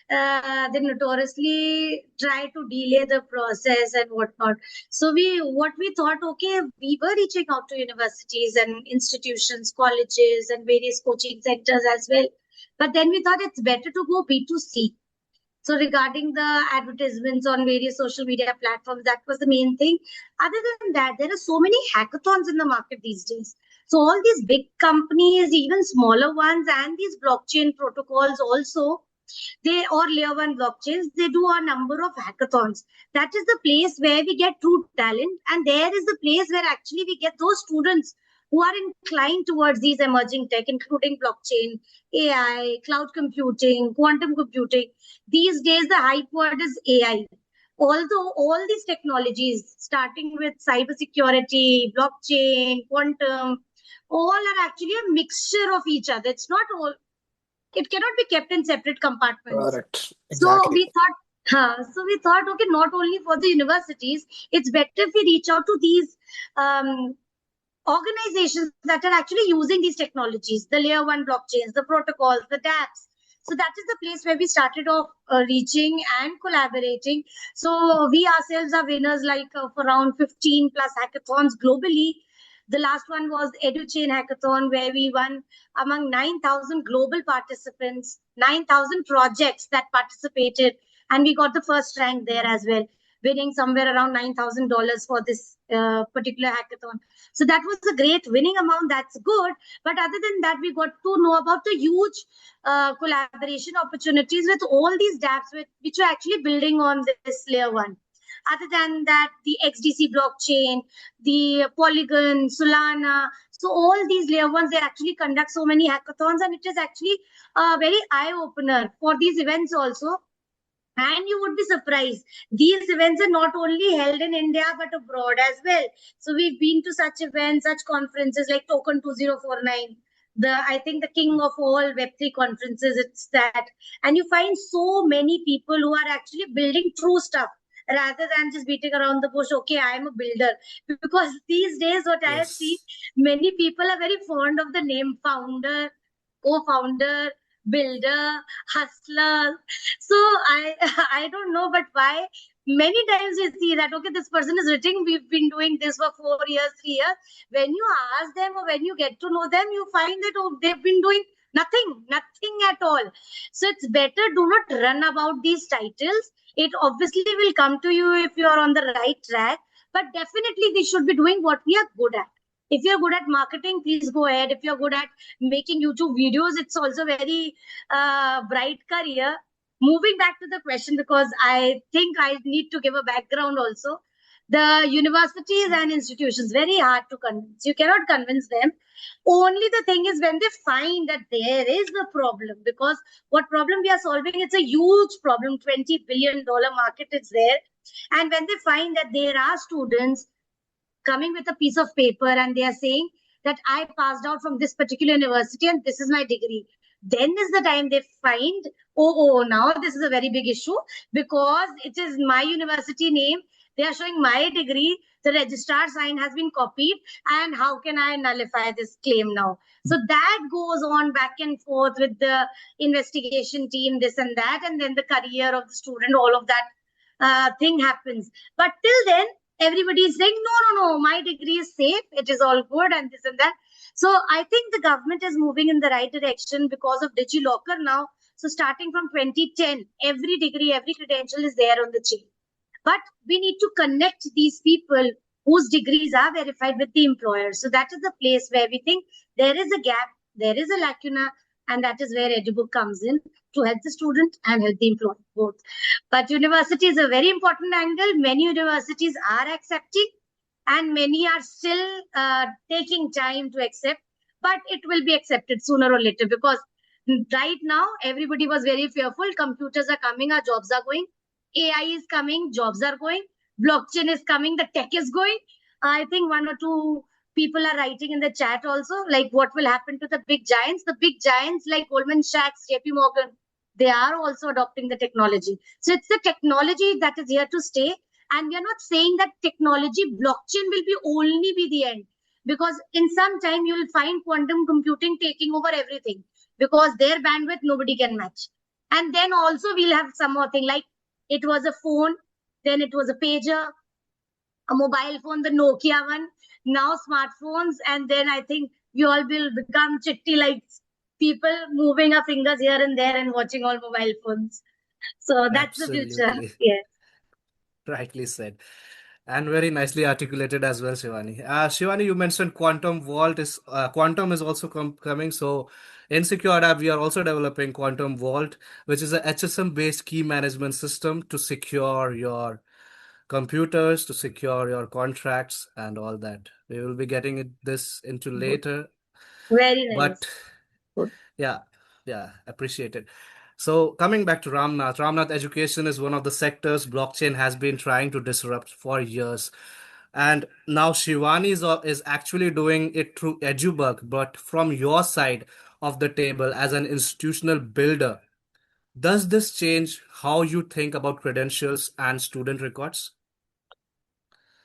[SPEAKER 3] they notoriously try to delay the process and whatnot. So what we thought, okay, we were reaching out to universities and institutions, colleges, and various coaching centers as well. But then we thought it's better to go B2C. So regarding the advertisements on various social media platforms, that was the main thing. Other than that, there are so many hackathons in the market these days. So all these big companies, even smaller ones, and these blockchain protocols also, they or layer one blockchains, they do a number of hackathons. That is the place where we get true talent, and there is the place where actually we get those students who are inclined towards these emerging tech, including blockchain, AI, cloud computing, quantum computing. These days, the hype word is AI. Although all these technologies, starting with cybersecurity, blockchain, quantum, all are actually a mixture of each other. It's not all, it cannot be kept in separate compartments.
[SPEAKER 4] Correct.
[SPEAKER 3] So
[SPEAKER 4] Exactly.
[SPEAKER 3] we thought, okay, not only for the universities, it's better if we reach out to these organizations that are actually using these technologies, the layer one blockchains, the protocols, the dApps. So that is the place where we started off reaching and collaborating. So we ourselves are winners like of around 15 plus hackathons globally. The last one was EduChain Hackathon, where we won among 9,000 global participants, 9,000 projects that participated, and we got the first rank there as well, winning somewhere around $9,000 for this particular hackathon. So that was a great winning amount. That's good. But other than that, we got to know about the huge collaboration opportunities with all these dApps, which are actually building on this layer one. Other than that, the XDC blockchain, the Polygon, Solana. So all these layer ones, they actually conduct so many hackathons, and it is actually a very eye-opener for these events also. And you would be surprised. These events are not only held in India, but abroad as well. So we've been to such events, such conferences like Token 2049. I think the king of all Web3 conferences, it's that. And you find so many people who are actually building true stuff rather than just beating around the bush, okay, I am a builder. Because these days, what I have seen,
[SPEAKER 5] Yes.
[SPEAKER 3] many people are very fond of the name founder, co-founder, builder, hustler. So I I don't know, but why? Many times we see that, okay, this person is written, we've been doing this for 4 years, 3 years. When you ask them or when you get to know them, you find that, oh, they've been doing Nothing at all. So it's better do not run about these titles. It obviously will come to you if you are on the right track, but definitely we should be doing what we are good at. If you're good at marketing, please go ahead. If you're good at making YouTube videos, it's also very bright career. Moving back to the question, because I think I need to give a background also. The universities and institutions, very hard to convince. You cannot convince them. Only the thing is when they find that there is a problem, because what problem we are solving, it's a huge problem, $20 billion market is there. And when they find that there are students coming with a piece of paper and they are saying that I passed out from this particular university and this is my degree, then is the time they find, now this is a very big issue because it is my university name. They are showing my degree. The registrar sign has been copied. And how can I nullify this claim now? So that goes on back and forth with the investigation team, this and that. And then the career of the student, all of that thing happens. But till then, everybody is saying, no, my degree is safe. It is all good and this and that. So I think the government is moving in the right direction because of DigiLocker now. So starting from 2010, every degree, every credential is there on the chain. But we need to connect these people whose degrees are verified with the employer. So that is the place where we think there is a gap, there is a lacuna, and that is where EduBook comes in to help the student and help the employer both. But university is a very important angle. Many universities are accepting and many are still taking time to accept, but it will be accepted sooner or later because right now everybody was very fearful. Computers are coming, our jobs are going. AI is coming, jobs are going. Blockchain is coming, the tech is going. I think one or two people are writing in the chat also, like what will happen to the big giants. The big giants like Goldman Sachs, JP Morgan, they are also adopting the technology. So it's the technology that is here to stay. And we are not saying that technology, blockchain will be only be the end. Because in some time, you will find quantum computing taking over everything. Because their bandwidth, nobody can match. And then also we'll have some more thing like it was a phone, then it was a pager, a mobile phone, the Nokia one, now smartphones, and then I think we all will become chitti like people moving our fingers here and there and watching all mobile phones. So that's the future.
[SPEAKER 5] Absolutely.
[SPEAKER 3] Yes.
[SPEAKER 5] Rightly said. And very nicely articulated as well, Shivani. Shivani, you mentioned Quantum is also coming. So in SecureDApp, we are also developing Quantum Vault, which is a HSM-based key management system to secure your computers, to secure your contracts, and all that. We will be getting this into
[SPEAKER 4] Good.
[SPEAKER 5] later,
[SPEAKER 3] Very nice.
[SPEAKER 5] but
[SPEAKER 4] Good.
[SPEAKER 5] yeah, appreciate it. So coming back to Ramnath, education is one of the sectors blockchain has been trying to disrupt for years. And now Shivani is actually doing it through EduBook, but from your side of the table as an institutional builder, does this change how you think about credentials and student records?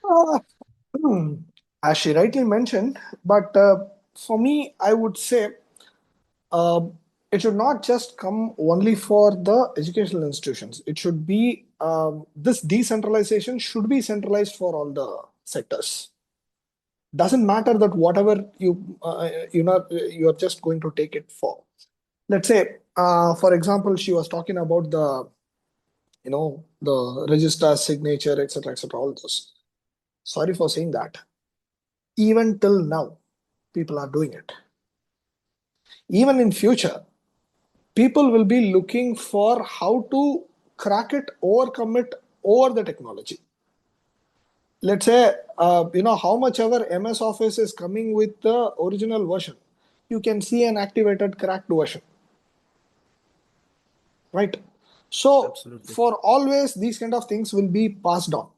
[SPEAKER 4] Uh, as she rightly mentioned, but for me, I would say it should not just come only for the educational institutions. It should be this decentralization should be centralized for all the sectors. Doesn't matter that whatever you are just going to take it for. Let's say, for example, she was talking about the register signature, etc., all those. Sorry for saying that. Even till now, people are doing it. Even in future, people will be looking for how to crack it, overcome it over the technology. Let's say, how much ever MS Office is coming with the original version, you can see an activated cracked version. Right? So
[SPEAKER 5] Absolutely.
[SPEAKER 4] for always, these kind of things will be passed on.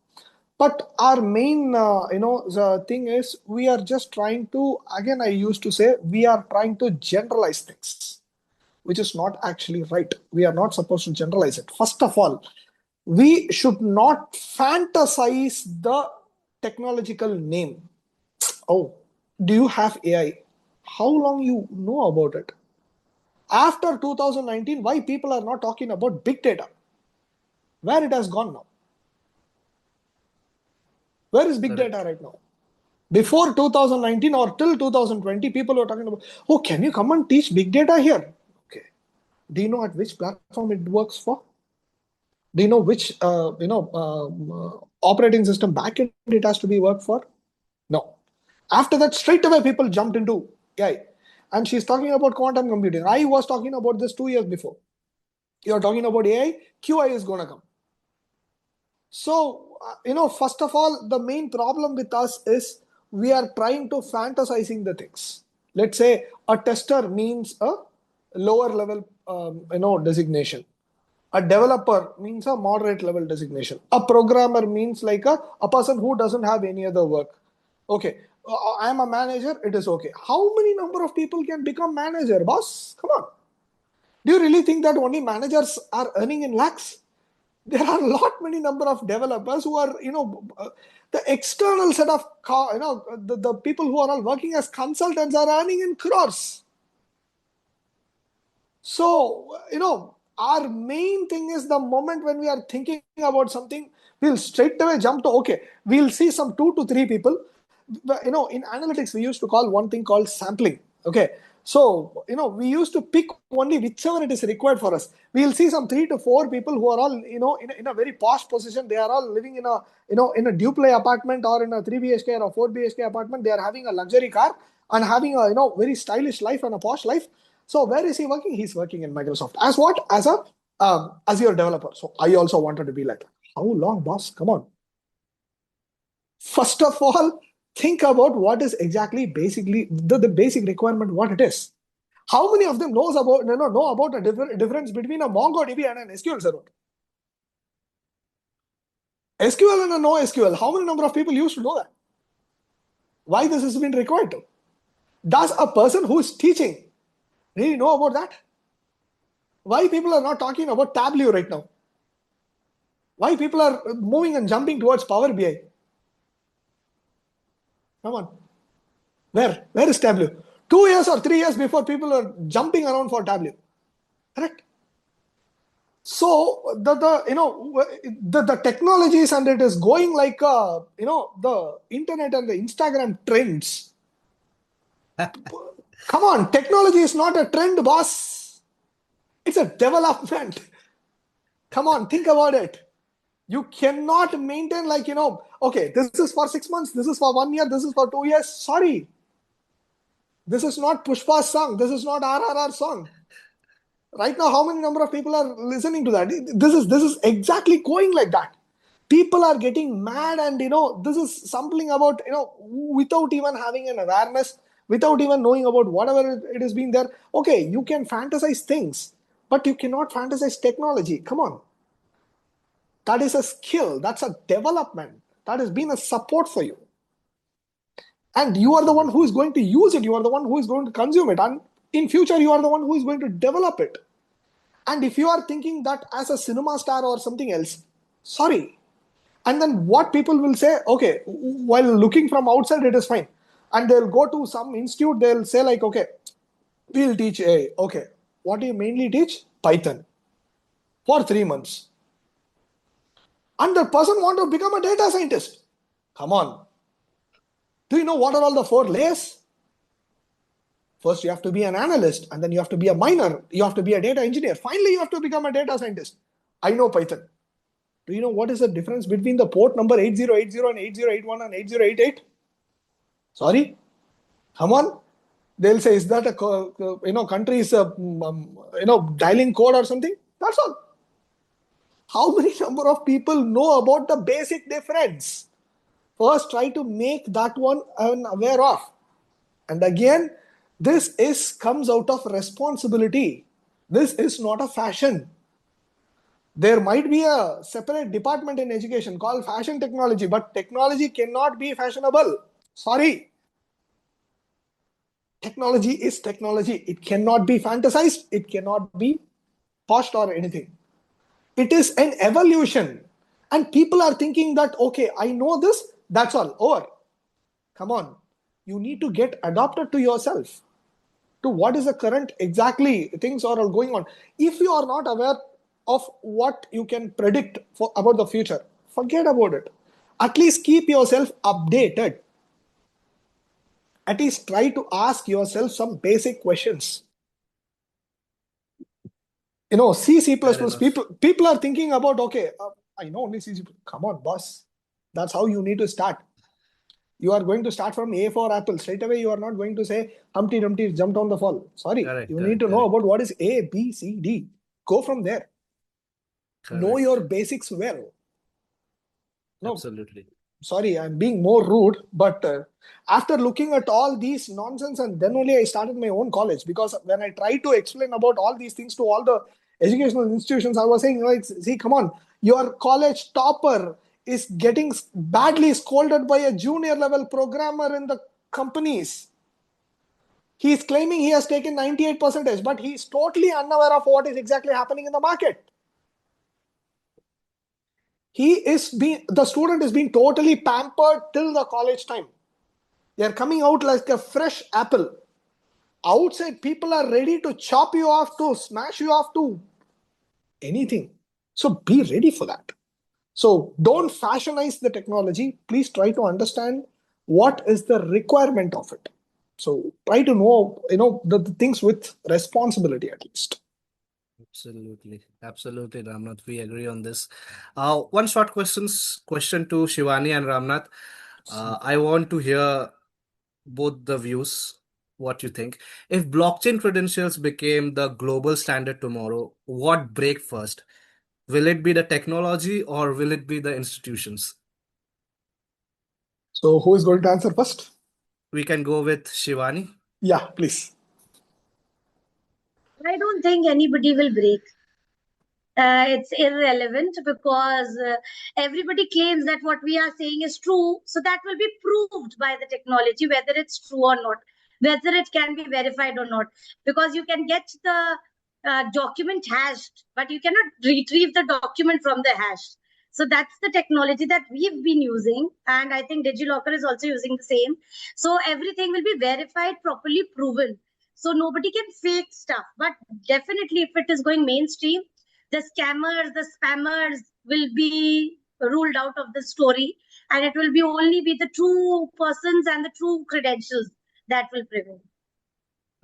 [SPEAKER 4] But our main, the thing is, we are just trying to, again, I used to say, we are trying to generalize things, which is not actually right. We are not supposed to generalize it. First of all, we should not fantasize the technological name. Oh, do you have AI? How long you know about it? After 2019, why people are not talking about big data? Where it has gone now? Where is big
[SPEAKER 5] Correct.
[SPEAKER 4] data right now? Before 2019 or till 2020, people were talking about, oh, can you come and teach big data here? Okay. Do you know at which platform it works for? Do you know which operating system backend it has to be worked for? No. After that, straight away people jumped into AI. And she's talking about quantum computing. I was talking about this 2 years before. You're talking about AI, QI is going to come. So, first of all, the main problem with us is we are trying to fantasizing the things. Let's say a tester means a lower level, designation. A developer means a moderate level designation. A programmer means like a person who doesn't have any other work. Okay, I am a manager, it is okay. How many number of people can become manager, boss? Come on. Do you really think that only managers are earning in lakhs? There are a lot many number of developers who are, the external set of, the people who are all working as consultants are earning in crores. So, our main thing is the moment when we are thinking about something, we'll straight away jump to, okay, we'll see some 2 to 3 people. In analytics, we used to call one thing called sampling. Okay. So, we used to pick only whichever it is required for us. We'll see some 3 to 4 people who are all, in a very posh position. They are all living in a, in a duplex apartment or in a 3 BHK or a 4 BHK apartment. They are having a luxury car and having a, very stylish life and a posh life. So where is he working? He's working in Microsoft. As what? As a Azure developer. So I also wanted to be like that. How long, boss? Come on. First of all, think about what is exactly basically the basic requirement, what it is. How many of them know about a difference between a MongoDB and an SQL server? SQL and a NoSQL. How many number of people used to know that? Why this has been required to? Does a person who is teaching really know about that? Why people are not talking about Tableau right now? Why people are moving and jumping towards Power BI? Come on. Where is Tableau? 2 years or 3 years before people are jumping around for Tableau. Correct? So the technologies and it is going like the internet and the Instagram trends. Come on, technology is not a trend, boss. It's a development. Come on, think about it. You cannot maintain like, okay, this is for 6 months, this is for 1 year, this is for 2 years. Sorry. This is not Pushpa's song. This is not RRR song. Right now, how many number of people are listening to that? This is exactly going like that. People are getting mad and, this is something about, without even having an awareness, without even knowing about whatever it is being there. Okay, you can fantasize things, but you cannot fantasize technology. Come on. That is a skill. That's a development. That has been a support for you. And you are the one who is going to use it. You are the one who is going to consume it. And in future, you are the one who is going to develop it. And if you are thinking that as a cinema star or something else, sorry. And then what people will say, okay, while looking from outside, it is fine. And they'll go to some institute, they'll say like, okay, we'll teach AI. Okay, what do you mainly teach? Python. For 3 months. And the person want to become a data scientist. Come on. Do you know what are all the 4 layers? First, you have to be an analyst, and then you have to be a miner. You have to be a data engineer. Finally, you have to become a data scientist. I know Python. Do you know what is the difference between the port number 8080 and 8081 and 8088? Sorry? Come on. They'll say, is that a country's dialing code or something? That's all. How many number of people know about the basic difference? First, try to make that one aware of. And again, this comes out of responsibility. This is not a fashion. There might be a separate department in education called fashion technology, but technology cannot be fashionable. Sorry. Technology is technology. It cannot be fantasized. It cannot be pushed or anything. It is an evolution. And people are thinking that, okay, I know this, that's all, over. Come on. You need to get adapted to yourself, to what is the current exactly things are all going on. If you are not aware of what you can predict about the future, forget about it. At least keep yourself updated. at least try to ask yourself some basic questions. C++, people are thinking about, okay, I know only C++. Come on, boss. That's how you need to start. You are going to start from A for apple. Straight away, you are not going to say Humpty Dumpty jumped on the fall. Sorry. You need to know about what is A, B, C, D. Go from there. Know your basics well. No,
[SPEAKER 5] Absolutely.
[SPEAKER 4] sorry, I'm being more rude, but after looking at all these nonsense, and then only I started my own college, because when I tried to explain about all these things to all the educational institutions, I was saying, like, see, come on, your college topper is getting badly scolded by a junior level programmer in the companies. He is claiming he has taken 98%, but he is totally unaware of what is exactly happening in the market. The student is being totally pampered till the college time. They are coming out like a fresh apple. Outside, people are ready to chop you off, to smash you off, to anything. So be ready for that. So don't fashionize the technology. Please try to understand what is the requirement of it. So try to know, the things with responsibility at least.
[SPEAKER 5] Absolutely. Absolutely, Ramnath. We agree on this. One short question to Shivani and Ramnath. I want to hear both the views, what you think. If blockchain credentials became the global standard tomorrow, what break first? Will it be the technology or will it be the institutions?
[SPEAKER 4] So who is going to answer first?
[SPEAKER 5] We can go with Shivani.
[SPEAKER 4] Yeah, please.
[SPEAKER 3] I don't think anybody will break. It's irrelevant because everybody claims that what we are saying is true. So that will be proved by the technology, whether it's true or not, whether it can be verified or not. Because you can get the document hashed, but you cannot retrieve the document from the hash. So that's the technology that we've been using. And I think DigiLocker is also using the same. So everything will be verified, properly proven. So nobody can fake stuff. But definitely, if it is going mainstream, the scammers, the spammers will be ruled out of the story, and it will be only be the true persons and the true credentials that will prevail.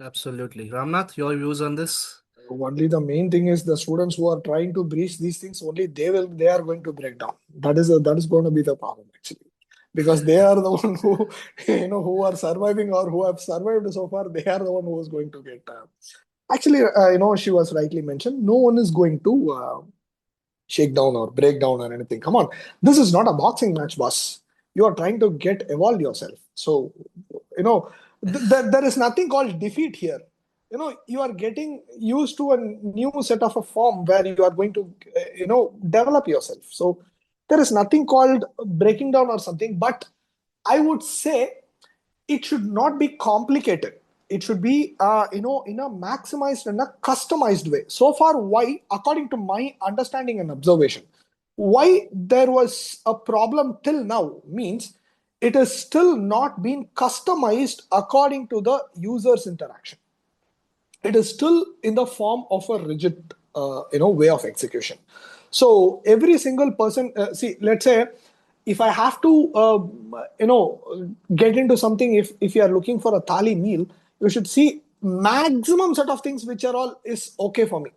[SPEAKER 5] Absolutely. Ramnath, your views on this?
[SPEAKER 4] Only the main thing is the students who are trying to breach these things, only they are going to break down. That is going to be the problem actually, because they are the one who who are surviving or who have survived so far. They are the one who is going to get. Actually, she was rightly mentioned. No one is going to shake down or break down or anything. Come on, this is not a boxing match, boss. You are trying to evolve yourself. So, there is nothing called defeat here. You are getting used to a new set of a form where you are going to, develop yourself. So there is nothing called breaking down or something. But I would say it should not be complicated. It should be, in a maximized and a customized way. So far, why, according to my understanding and observation, why there was a problem till now means it is still not been customized according to the user's interaction. It is still in the form of a rigid, way of execution. So every single person, let's say, if I have to, get into something, if you are looking for a thali meal, you should see maximum set of things which are all is okay for me.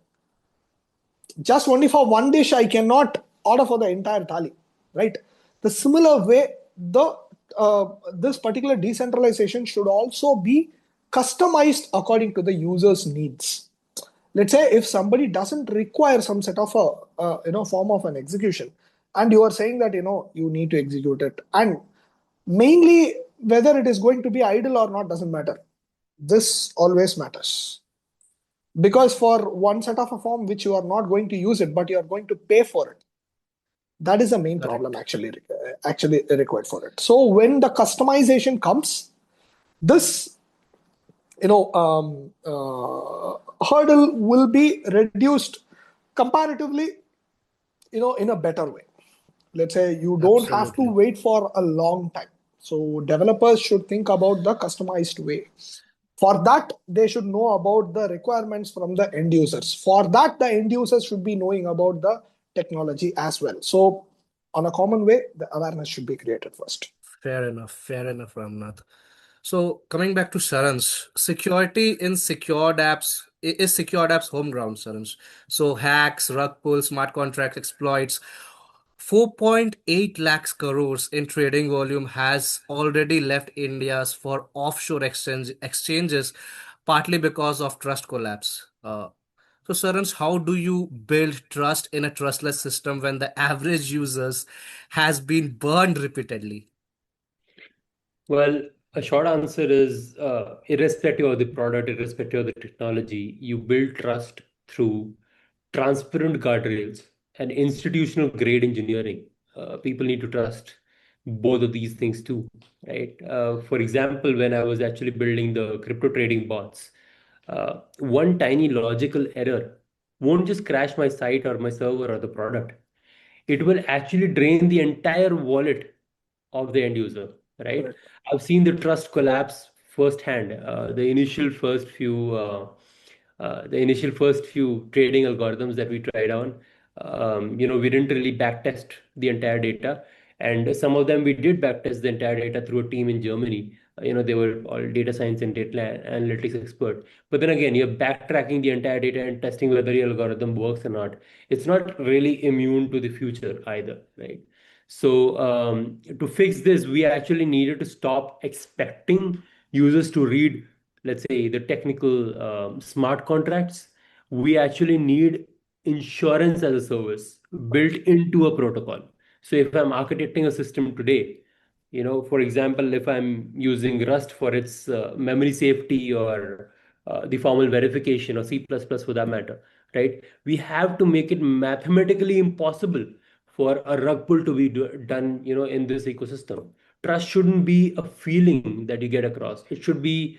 [SPEAKER 4] Just only for one dish, I cannot order for the entire thali, right? The similar way, this particular decentralization should also be customized according to the user's needs. Let's say if somebody doesn't require some set of a form of an execution, and you are saying that you need to execute it, and mainly whether it is going to be idle or not doesn't matter. This always matters, because for one set of a form which you are not going to use it, but you are going to pay for it, that is the main problem actually required for it. So when the customization comes, this hurdle will be reduced comparatively, in a better way. Let's say you don't have to wait for a long time. So developers should think about the customized way. For that, they should know about the requirements from the end users. For that, the end users should be knowing about the technology as well. So on a common way, the awareness should be created first.
[SPEAKER 5] Fair enough, Ramnath. So coming back to Saransh, security in secured apps is secured apps home ground, Saransh. So hacks, rug pulls, smart contracts, exploits. 4.8 lakhs crores in trading volume has already left India's for offshore exchanges, partly because of trust collapse. So, Saransh, how do you build trust in a trustless system when the average users has been burned repeatedly?
[SPEAKER 1] Well, a short answer is irrespective of the product, irrespective of the technology, you build trust through transparent guardrails and institutional grade engineering. People need to trust both of these things too, right? For example, when I was actually building the crypto trading bots, one tiny logical error won't just crash my site or my server or the product. It will actually drain the entire wallet of the end user, right?
[SPEAKER 4] Correct.
[SPEAKER 1] I've seen the trust collapse firsthand. The initial first few trading algorithms that we tried on, we didn't really backtest the entire data, and some of them we did backtest the entire data through a team in Germany. They were all data science and data analytics expert. But then again, you're backtracking the entire data and testing whether your algorithm works or not. It's not really immune to the future either, right? So to fix this, we actually needed to stop expecting users to read, let's say, the technical smart contracts. We actually need insurance as a service built into a protocol. So if I'm architecting a system today, for example, if I'm using Rust for its memory safety or the formal verification or C++ for that matter, right? We have to make it mathematically impossible for a rug pull to be done, in this ecosystem. Trust shouldn't be a feeling that you get across. It should be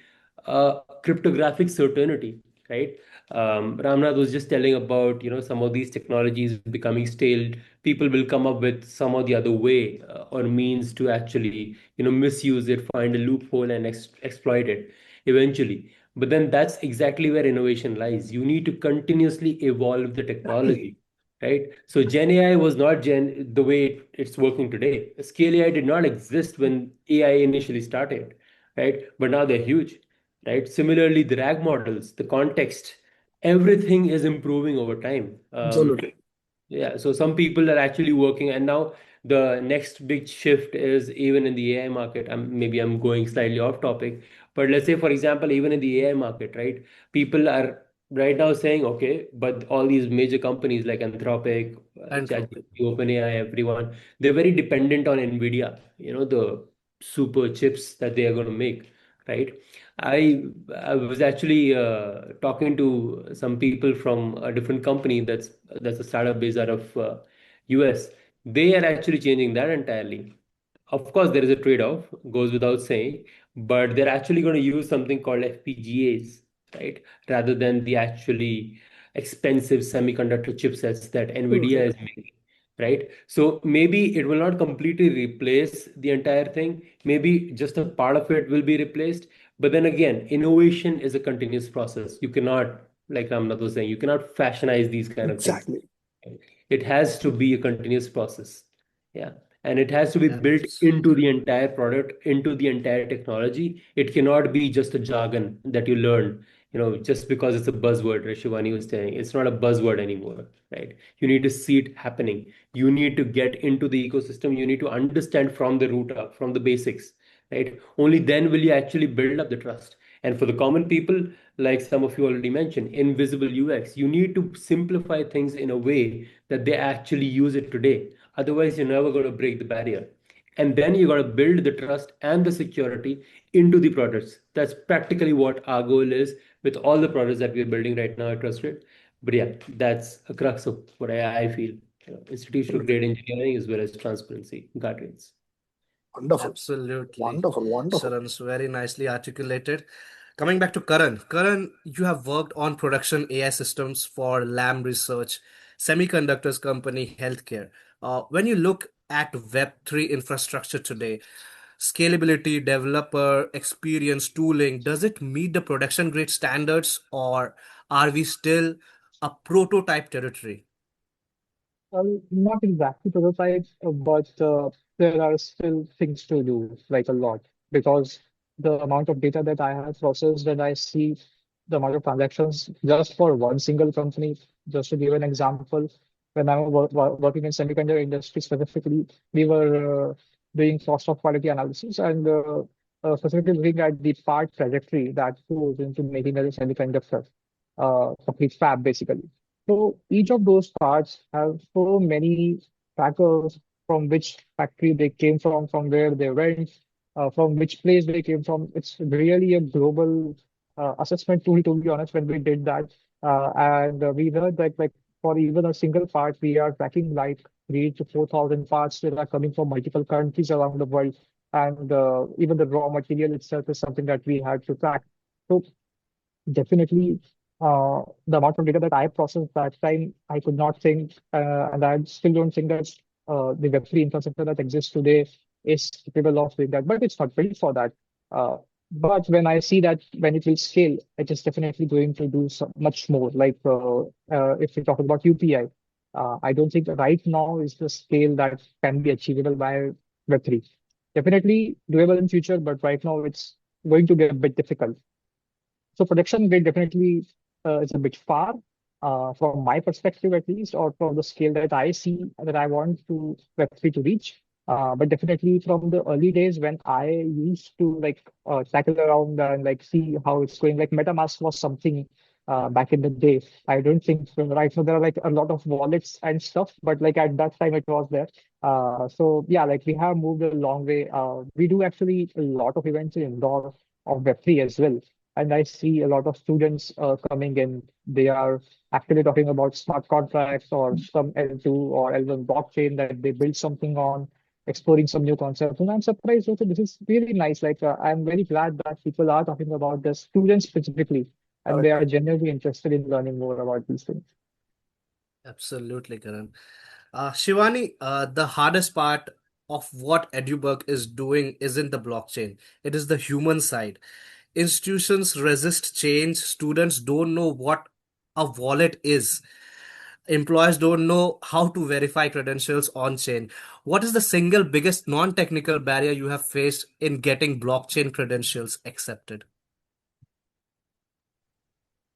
[SPEAKER 1] cryptographic certainty, right? Ramnath was just telling about, some of these technologies becoming stale. People will come up with some or the other way or means to actually, misuse it, find a loophole and exploit it eventually. But then that's exactly where innovation lies. You need to continuously evolve the technology,
[SPEAKER 4] Exactly.
[SPEAKER 1] right? So Gen AI was not Gen the way it's working today. Scale AI did not exist when AI initially started, right? But now they're huge, right? Similarly, the RAG models, the context, everything is improving over time.
[SPEAKER 4] Absolutely.
[SPEAKER 1] Yeah, so some people are actually working, and now the next big shift is even in the AI market. Maybe I'm going slightly off topic, but let's say, for example, even in the AI market, right? People are right now saying, okay, but all these major companies like Anthropic,
[SPEAKER 5] Entropic.
[SPEAKER 1] ChatGPT, OpenAI, everyone, they're very dependent on NVIDIA, the super chips that they are going to make, right? I was actually talking to some people from a different company that's a startup based out of US. They are actually changing that entirely. Of course, there is a trade-off, goes without saying, but they're actually going to use something called FPGAs, right? Rather than the actually expensive semiconductor chipsets that NVIDIA
[SPEAKER 4] Absolutely.
[SPEAKER 1] is making, right? So maybe it will not completely replace the entire thing. Maybe just a part of it will be replaced. But then again, innovation is a continuous process. You cannot, like Ramnath was saying, you cannot fashionize these kind of things.
[SPEAKER 4] Exactly.
[SPEAKER 1] It has to be a continuous process. Yeah. And it has to be built into the
[SPEAKER 5] Absolutely.
[SPEAKER 1] entire product, into the entire technology. It cannot be just a jargon that you learn, just because it's a buzzword, right? Shivani was saying. It's not a buzzword anymore, right? You need to see it happening. You need to get into the ecosystem. You need to understand from the root up, from the basics, right? Only then will you actually build up the trust. And for the common people, like some of you already mentioned, invisible UX, you need to simplify things in a way that they actually use it today. Otherwise, you're never going to break the barrier. And then you got to build the trust and the security into the products. That's practically what our goal is with all the products that we're building right now at TrustGrid. But yeah, that's a crux of what I feel. Institutional
[SPEAKER 4] Absolutely.
[SPEAKER 1] grade engineering as well as transparency, guardrails.
[SPEAKER 4] Wonderful.
[SPEAKER 5] Absolutely.
[SPEAKER 4] Wonderful. Wonderful.
[SPEAKER 5] Sharan's very nicely articulated. Coming back to Karan. Karan, you have worked on production AI systems for Lam Research, semiconductors company, healthcare. When you look at Web3 infrastructure today, scalability, developer experience, tooling, does it meet the production grade standards or are we still a prototype territory?
[SPEAKER 2] Not exactly prototypes, but there are still things to do, like a lot, because the amount of data that I have processed, and I see the amount of transactions just for one single company. Just to give an example, when I was working in semiconductor industry specifically, we were doing cost of quality analysis and specifically looking at the part trajectory that goes into making a semiconductor, complete fab basically. So each of those parts have so many trackers from which factory they came from where they went, from which place they came from. It's really a global assessment tool, to be honest, when we did that. And we learned that like for even a single part, we are tracking like 3 to 4,000 parts that are coming from multiple countries around the world. And even the raw material itself is something that we had to track. So definitely, the amount of data that I processed that time, I could not think, and I still don't think that the Web3 infrastructure that exists today is capable of doing that. But it's not built for that. But when I see that when it will scale, it is definitely going to do so much more. Like if we talk about UPI, I don't think right now is the scale that can be achievable by Web3. Definitely doable in future, but right now it's going to be a bit difficult. So production grade definitely is a bit far from my perspective at least, or from the scale that I see that I want to Web3 to reach. But definitely from the early days when I used to like tackle around and like see how it's going, like MetaMask was something back in the day. I don't think right now there are like a lot of wallets and stuff, but like at that time it was there. So yeah, like we have moved a long way. We do actually a lot of events in indoor of Web3 as well. And I see a lot of students coming in. They are actually talking about smart contracts or some L2 or L1 blockchain that they build something on, exploring some new concepts. And I'm surprised also this is really nice. Like I'm very glad that people are talking about the students specifically, and they are genuinely interested in learning more about these things.
[SPEAKER 5] Absolutely, Karan. Shivani, the hardest part of what EduBook is doing isn't the blockchain. It is the human side. Institutions resist change. Students don't know what a wallet is. Employers don't know how to verify credentials on chain. What is the single biggest non-technical barrier you have faced in getting blockchain credentials accepted?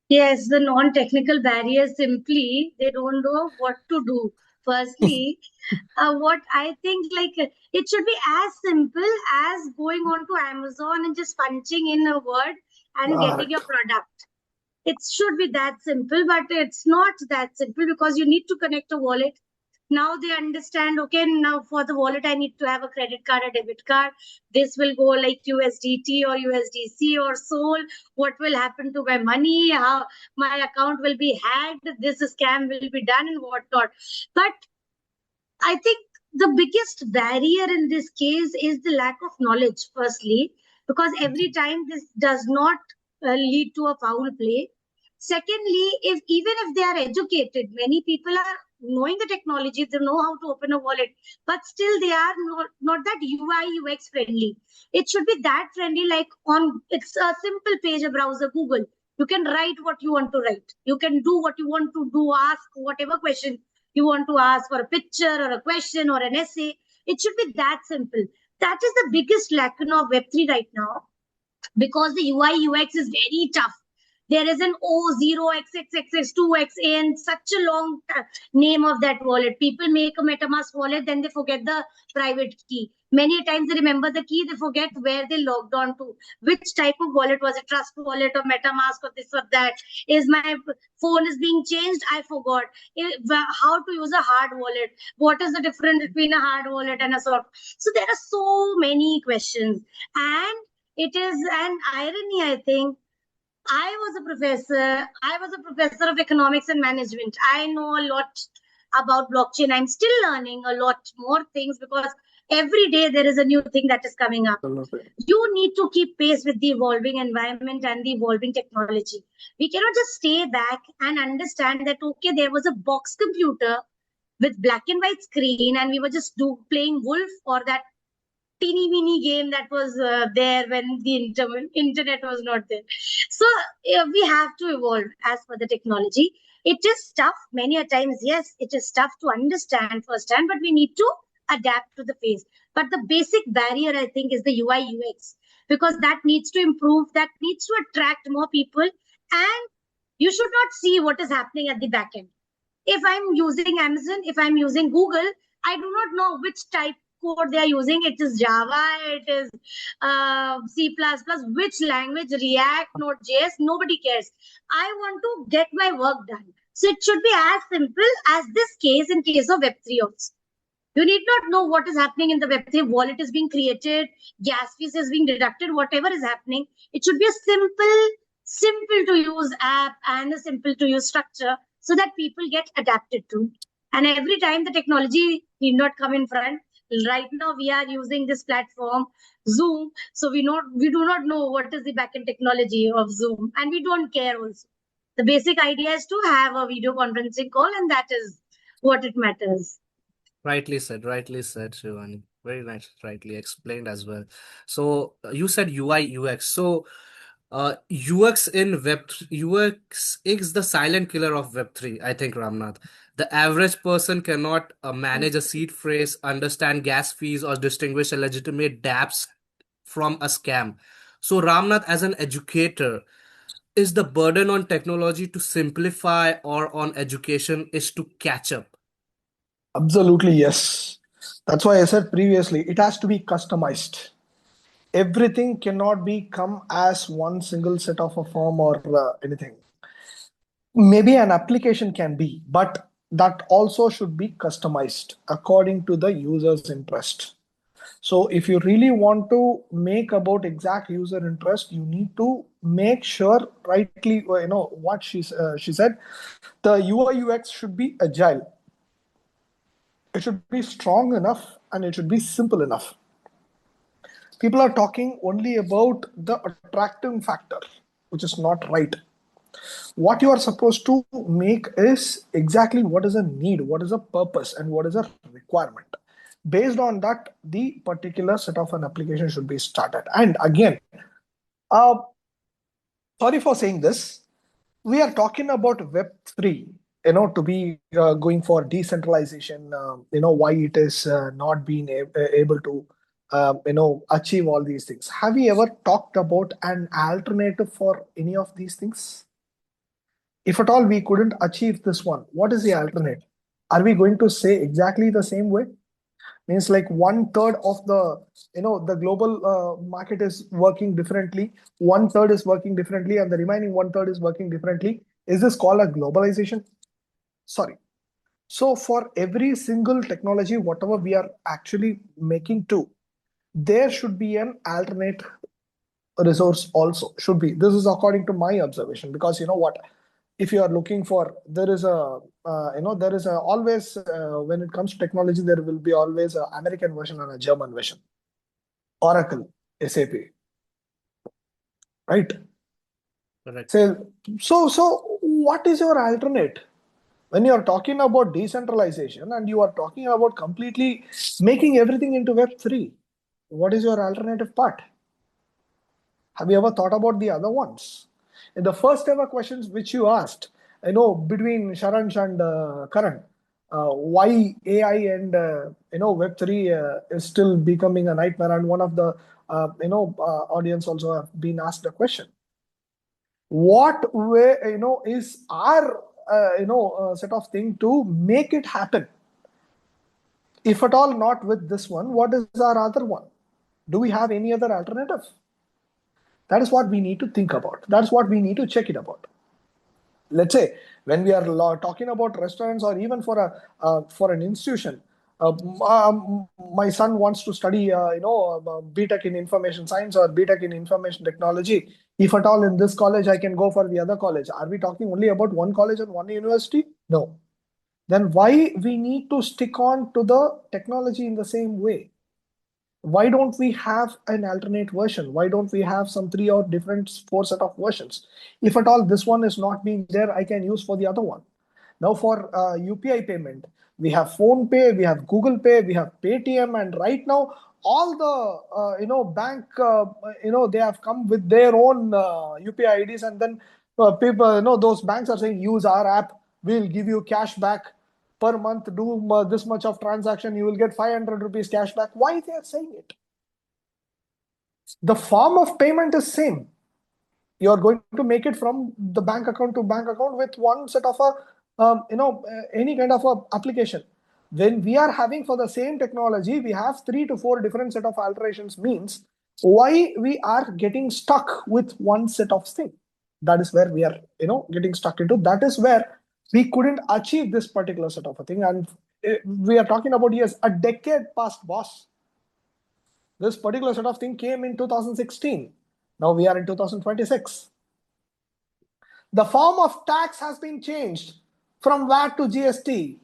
[SPEAKER 3] Yes, the non-technical barriers simply they don't know what to do. Firstly, what I think like it should be as simple as going on to Amazon and just punching in a word and getting your product. It should be that simple, but it's not that simple because you need to connect a wallet. Now they understand, okay, now for the wallet, I need to have a credit card, a debit card. This will go like USDT or USDC or SOL. What will happen to my money? How my account will be hacked? This scam will be done and whatnot. But I think the biggest barrier in this case is the lack of knowledge, firstly, because every time this does not lead to a foul play. Secondly, even if they are educated, many people are knowing the technology, they know how to open a wallet, but still they are not that UI UX friendly. It should be that friendly, like it's a simple page, a browser, Google. You can write what you want to write. You can do what you want to do, ask whatever question you want to ask for a picture or a question or an essay. It should be that simple. That is the biggest lacuna of Web3 right now because the UI UX is very tough. There is an O0XXX2XA such a long name of that wallet. People make a MetaMask wallet, then they forget the private key. Many times they remember the key, they forget where they logged on to. Which type of wallet was it? Trust wallet or MetaMask or this or that? Is my phone is being changed? I forgot. How to use a hard wallet? What is the difference between a hard wallet and a soft? So there are so many questions. And it is an irony, I think. I was a professor of economics and management. I know a lot about blockchain. I'm still learning a lot more things because every day there is a new thing that is coming up. You need to keep pace with the evolving environment and the evolving technology. We cannot just stay back and understand that, okay, there was a box computer with black and white screen and we were just playing Wolf or that teeny weeny game that was there when the internet was not there. So we have to evolve as per the technology. It is tough many a times. Yes, it is tough to understand firsthand, but we need to adapt to the phase. But the basic barrier, I think, is the UI UX because that needs to improve, that needs to attract more people, and you should not see what is happening at the back end. If I'm using Amazon, if I'm using Google, I do not know which type code they are using. It is Java, it is C++, which language, React, Node.js, nobody cares. I want to get my work done. So it should be as simple as this case in case of Web3 also. You need not know what is happening in the Web3. Wallet is being created, gas fees is being deducted, whatever is happening. It should be a simple to use app and a simple to use structure so that people get adapted to. And every time the technology need not come in front. Right now we are using this platform, Zoom. So we do not know what is the backend technology of Zoom, and we don't care also. The basic idea is to have a video conferencing call, and that is what it matters.
[SPEAKER 5] Rightly said, Shivani. Very nice, rightly explained as well. So you said UI, UX. So UX in UX is the silent killer of Web3, I think, Ramnath. The average person cannot manage a seed phrase, understand gas fees, or distinguish a legitimate dApps from a scam. So, Ramnath, as an educator, is the burden on technology to simplify or on education is to catch up?
[SPEAKER 4] Absolutely, yes. That's why I said previously, it has to be customized. Everything cannot be come as one single set of a form or anything. Maybe an application can be, but that also should be customized according to the user's interest. So if you really want to make about exact user interest, you need to make sure rightly, what she said, the UI UX should be agile. It should be strong enough and it should be simple enough. People are talking only about the attractive factor, which is not right. What you are supposed to make is exactly what is a need, what is a purpose, and what is a requirement. Based on that, the particular set of an application should be started. And again, uh, sorry for saying this, we are talking about Web3, to be going for decentralization, why it is not being able to, achieve all these things. Have you ever talked about an alternative for any of these things? If at all we couldn't achieve this one, what is the alternate? Are we going to say exactly the same way? Means like one third of the global market is working differently, one third is working differently, and the remaining one third is working differently. Is this called a globalization? Sorry. So for every single technology, whatever we are actually making to, there should be an alternate resource also, should be. This is according to my observation, because you know what, if you are looking for, there is a there is a always when it comes to technology, there will be always an American version and a German version. Oracle, SAP, right?
[SPEAKER 5] Correct.
[SPEAKER 4] So what is your alternate when you are talking about decentralization and you are talking about completely making everything into Web3? What is your alternative part? Have you ever thought about the other ones? In the first ever questions which you asked, between Sharansh and Karan, why AI and Web3 is still becoming a nightmare, and one of the audience also have been asked a question. What way is our set of thing to make it happen? If at all not with this one, what is our other one? Do we have any other alternative? That is what we need to think about. That's what we need to check it about. Let's say when we are talking about restaurants, or even for an institution, my son wants to study, BTech in information science or BTech in information technology. If at all in this college, I can go for the other college. Are we talking only about one college and one university? No. Then why we need to stick on to the technology in the same way? Why don't we have an alternate version? Why don't we have some 3 or different 4 set of versions? If at all this one is not being there, I can use for the other one. Now for UPI payment, we have Phone Pay, we have Google Pay, we have Paytm, and right now all the bank they have come with their own UPI IDs, and then people those banks are saying use our app, we'll give you cash back per month, do this much of transaction, you will get 500 rupees cash back. Why they are saying it? The form of payment is same. You're going to make it from the bank account to bank account with one set of any kind of a application. When we are having for the same technology, we have 3 to 4 different set of alterations, means why we are getting stuck with one set of thing. That is where we are getting stuck into. That is where we couldn't achieve this particular set of a thing. And we are talking about years, a decade past, boss. This particular set of thing came in 2016. Now we are in 2026. The form of tax has been changed from VAT to GST.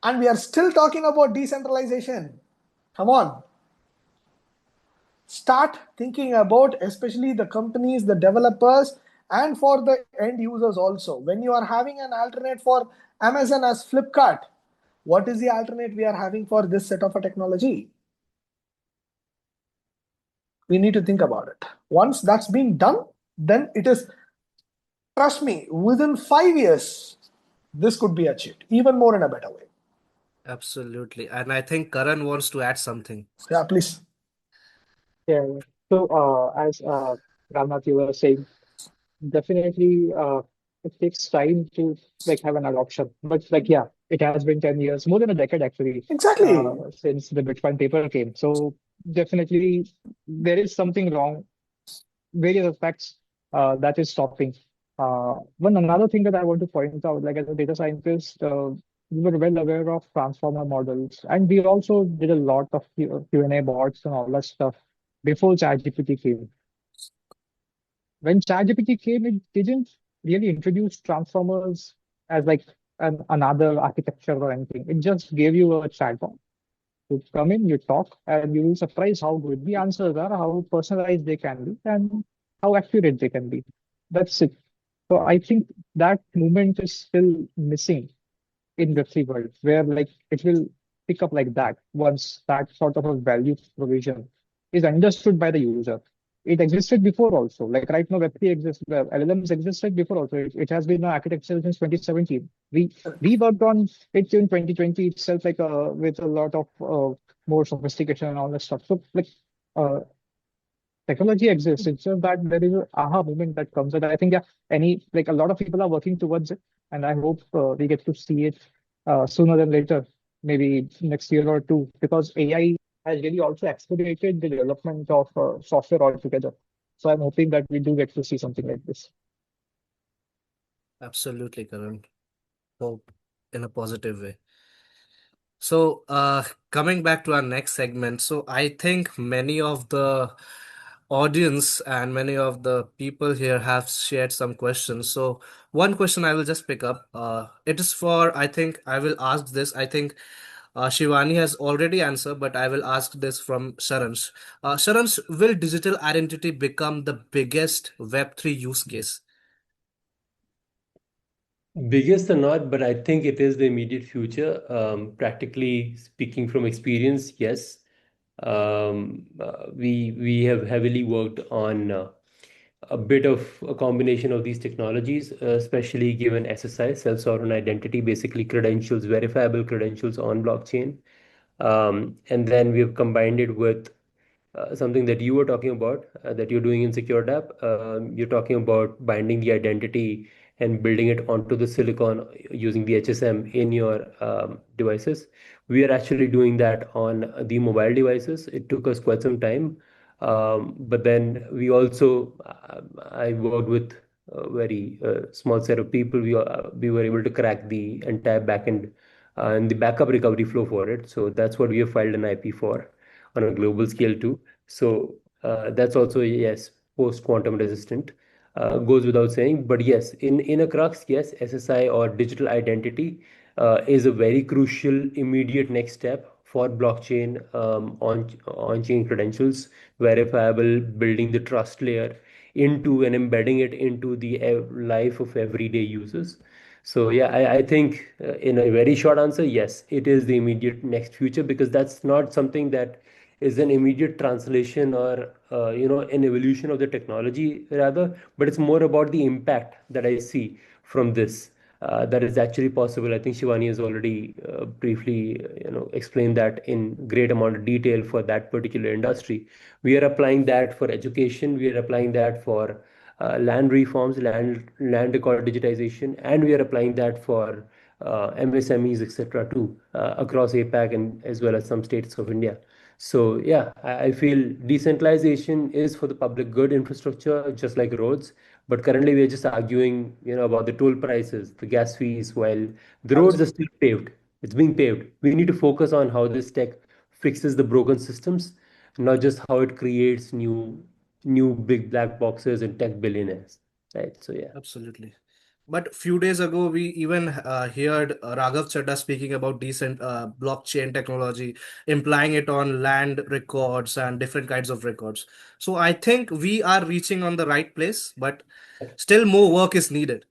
[SPEAKER 4] And we are still talking about decentralization. Come on. Start thinking about especially the companies, the developers, and for the end users also. When you are having an alternate for Amazon as Flipkart, what is the alternate we are having for this set of a technology? We need to think about it. Once that's been done, then it is, trust me, within 5 years, this could be achieved even more in a better way.
[SPEAKER 5] Absolutely. And I think Karan wants to add something.
[SPEAKER 4] Yeah, please.
[SPEAKER 2] Yeah. So, as Ramnath, you were saying, definitely, it takes time to like have an adoption. But like, yeah, it has been 10 years, more than a decade actually,
[SPEAKER 4] Exactly.
[SPEAKER 2] since the Bitcoin paper came. So definitely, there is something wrong, various aspects that is stopping. One another thing that I want to point out, like as a data scientist, we were well aware of transformer models, and we also did a lot of Q&A bots and all that stuff before ChatGPT came. When ChatGPT came, it didn't really introduce transformers as like another architecture or anything. It just gave you a chatbot. You come in, you talk, and you will surprise how good the answers are, how personalized they can be, and how accurate they can be. That's it. So I think that movement is still missing in Web3 world, where like it will pick up like that once that sort of a value provision is understood by the user. It existed before also. Like right now, Web3 exists, LLMs existed before also. It has been architecture since 2017. We worked on it in 2020 itself, like with a lot of more sophistication and all that stuff. So like uh, technology exists. It's just that there is a aha moment that comes. And I think yeah, a lot of people are working towards it, and I hope we get to see it sooner than later, maybe next year or two, because AI has really also accelerated the development of software altogether. So I'm hoping that we do get to see something like this.
[SPEAKER 5] Absolutely, Karan. Hope in a positive way. So, coming back to our next segment, so I think many of the audience and many of the people here have shared some questions. So, one question I will just pick up. It is for, I think I will ask this. I think Shivani has already answered, but I will ask this from Saransh. Saransh, will digital identity become the biggest Web3 use case?
[SPEAKER 1] Biggest or not, but I think it is the immediate future. Practically speaking, from experience, yes. We have heavily worked on a bit of a combination of these technologies, especially given SSI, self-sovereign identity, basically credentials, verifiable credentials on blockchain. And then we have combined it with something that you were talking about, that you're doing in SecureDApp. You're talking about binding the identity and building it onto the silicon using the HSM in your devices. We are actually doing that on the mobile devices. It took us quite some time. But then we also, I worked with a very small set of people. We were able to crack the entire backend and the backup recovery flow for it. So that's what we have filed an IP for on a global scale too. So that's also, yes, post quantum resistant. Goes without saying, but yes, in a crux, yes, SSI or digital identity is a very crucial immediate next step for blockchain, on chain credentials, verifiable, building the trust layer into and embedding it into the life of everyday users. So yeah, I think in a very short answer, yes, it is the immediate next future, because that's not something that is an immediate translation or an evolution of the technology rather, but it's more about the impact that I see from this, that is actually possible. I think Shivani has already briefly explain that in great amount of detail for that particular industry. We are applying that for education. We are applying that for land reforms, land record digitization, and we are applying that for MSMEs, etc. too, across APAC and as well as some states of India. So yeah, I feel decentralization is for the public good infrastructure, just like roads. But currently, we are just arguing, about the toll prices, the gas fees, while the roads are still paved. It's being paved. We need to focus on how this tech fixes the broken systems, not just how it creates new big black boxes and tech billionaires. Right. So yeah.
[SPEAKER 5] Absolutely. But few days ago, we even heard Raghav Chadda speaking about decent blockchain technology, implying it on land records and different kinds of records. So I think we are reaching on the right place, but still more work is needed.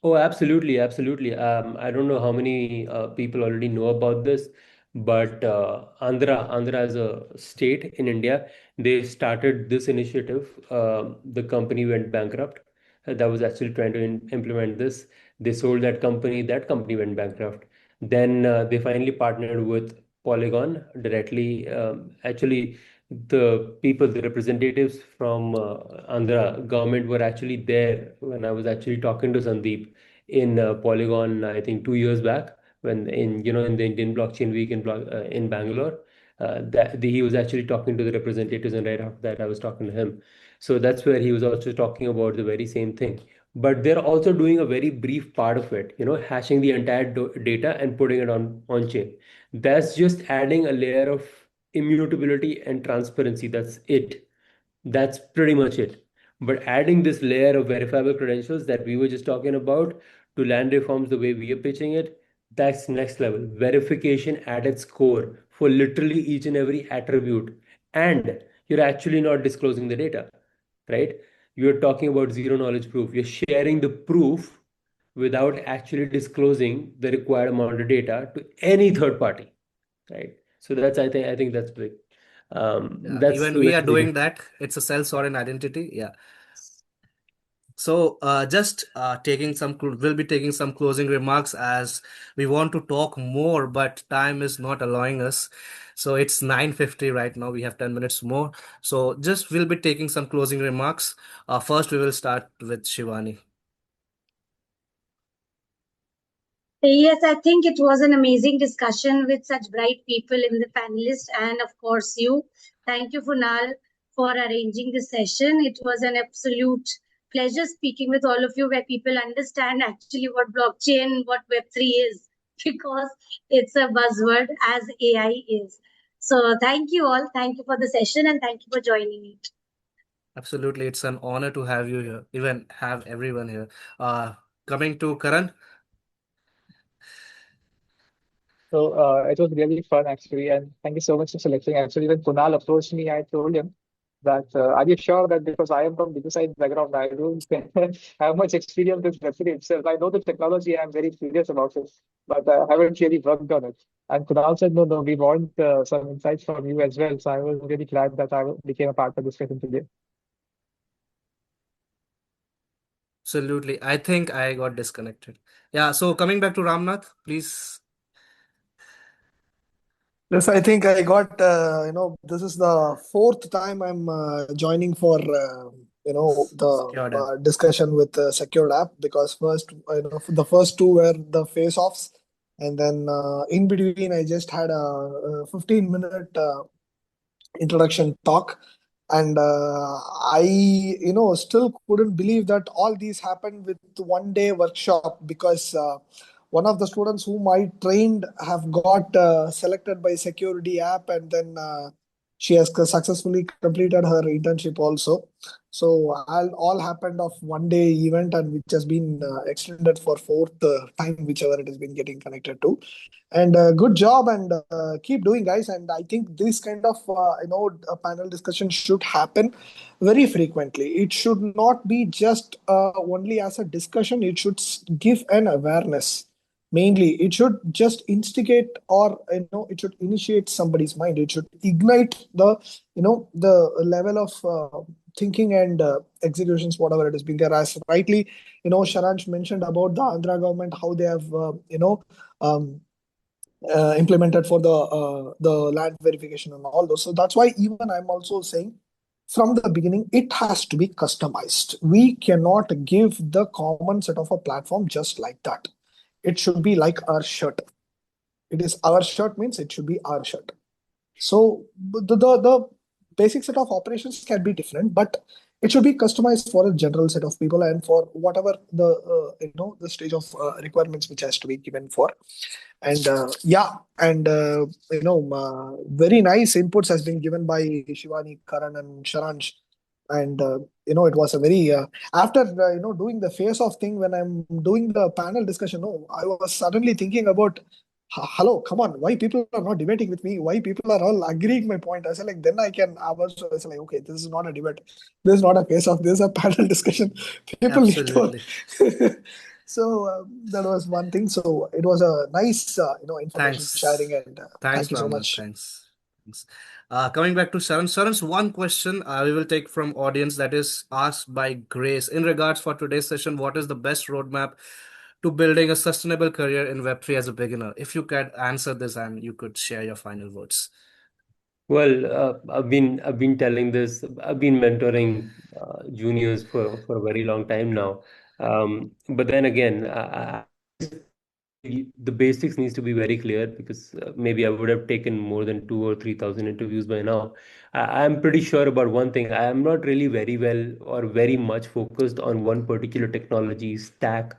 [SPEAKER 1] Oh, absolutely, absolutely. I don't know how many people already know about this, but Andhra as a state in India, they started this initiative. The company went bankrupt. That was actually trying to implement this. They sold that company. That company went bankrupt. Then they finally partnered with Polygon directly. Actually, the people, the representatives from Andhra government were actually there when I was actually talking to Sandeep in Polygon, I think 2 years back, when in the Indian Blockchain Week in Bangalore. He was actually talking to the representatives, and right after that, I was talking to him. So that's where he was also talking about the very same thing. But they're also doing a very brief part of it, hashing the entire data and putting it on chain. That's just adding a layer of immutability and transparency. That's it. That's pretty much it. But adding this layer of verifiable credentials that we were just talking about to land reforms the way we are pitching it, that's next level. Verification at its core for literally each and every attribute. And you're actually not disclosing the data, right? You're talking about zero knowledge proof. You're sharing the proof without actually disclosing the required amount of data to any third party, right? So I think that's big.
[SPEAKER 5] Yeah,
[SPEAKER 1] That's
[SPEAKER 5] even
[SPEAKER 1] the
[SPEAKER 5] we are
[SPEAKER 1] very
[SPEAKER 5] doing that. It's a self-sovereign identity. Yeah. So, just we'll be taking some closing remarks as we want to talk more, but time is not allowing us. So it's 9:50 right now. We have 10 minutes more. So just we'll be taking some closing remarks. First, we will start with Shivani.
[SPEAKER 3] Yes, I think it was an amazing discussion with such bright people in the panelists, and of course you. Thank you, Funal, for arranging this session. It was an absolute pleasure speaking with all of you, where people understand actually what blockchain, what Web3 is, because it's a buzzword as AI is. So thank you all. Thank you for the session, and thank you for joining it.
[SPEAKER 5] Absolutely, it's an honor to have you here, even have everyone here. Coming to Karan.
[SPEAKER 2] So it was really fun actually, and thank you so much for selecting. Actually, when Kunal approached me, I told him that are you sure that because I am from the side background, I don't have much experience with Web3 itself. I know the technology, I'm very curious about it, but I haven't really worked on it. And Kunal said, no, no, we want some insights from you as well. So I was really glad that I became a part of this discussion today.
[SPEAKER 5] Absolutely, I think I got disconnected. Yeah, so coming back to Ramnath, please.
[SPEAKER 4] Yes, I think I got, this is the fourth time I'm joining for, the
[SPEAKER 5] Secure that.
[SPEAKER 4] discussion with SecureDApp because first, the first two were the face-offs. And then in between, I just had a 15-minute introduction talk. And I, still couldn't believe that all these happened with 1 day workshop because one of the students whom I trained have got selected by Security App, and then she has successfully completed her internship also. So all happened of 1 day event, and which has been extended for fourth time, whichever it has been getting connected to. And good job, and keep doing, guys. And I think this kind of a panel discussion should happen very frequently. It should not be just only as a discussion. It should give an awareness. Mainly, it should just instigate, or it should initiate somebody's mind. It should ignite the level of thinking and executions, whatever it is being there. As rightly, Sharansh mentioned about the Andhra government, how they have um, implemented for the land verification and all those. So that's why even I'm also saying from the beginning, it has to be customized. We cannot give the common set of a platform just like that. It should be like our shirt. It is our shirt means it should be our shirt. So the basic set of operations can be different, but it should be customized for a general set of people and for whatever the the stage of requirements which has to be given for. And yeah, and very nice inputs has been given by Shivani, Karan, and Sharansh. And it was a very after doing the face off thing when I'm doing the panel discussion. No, I was suddenly thinking about hello, come on, why people are not debating with me? Why people are all agreeing my point? I said like then I was like, okay, this is not a debate, this is not a face off, this is a panel discussion. People need to.
[SPEAKER 5] Absolutely.
[SPEAKER 4] So that was one thing. So it was a nice information sharing,
[SPEAKER 5] Thanks.
[SPEAKER 4] and
[SPEAKER 5] Thanks,
[SPEAKER 4] thank you so
[SPEAKER 5] Ramnath.
[SPEAKER 4] much.
[SPEAKER 5] Thanks. Thanks. Coming back to Sharan. Sharan's one question we will take from audience that is asked by Grace. In regards for today's session, what is the best roadmap to building a sustainable career in Web3 as a beginner? If you could answer this and you could share your final words.
[SPEAKER 1] Well, I've been telling this. I've been mentoring juniors for a very long time now. But then again, the basics needs to be very clear because maybe I would have taken more than 2 or 3 thousand interviews by now. I'm pretty sure about one thing. I am not really very well or very much focused on one particular technology stack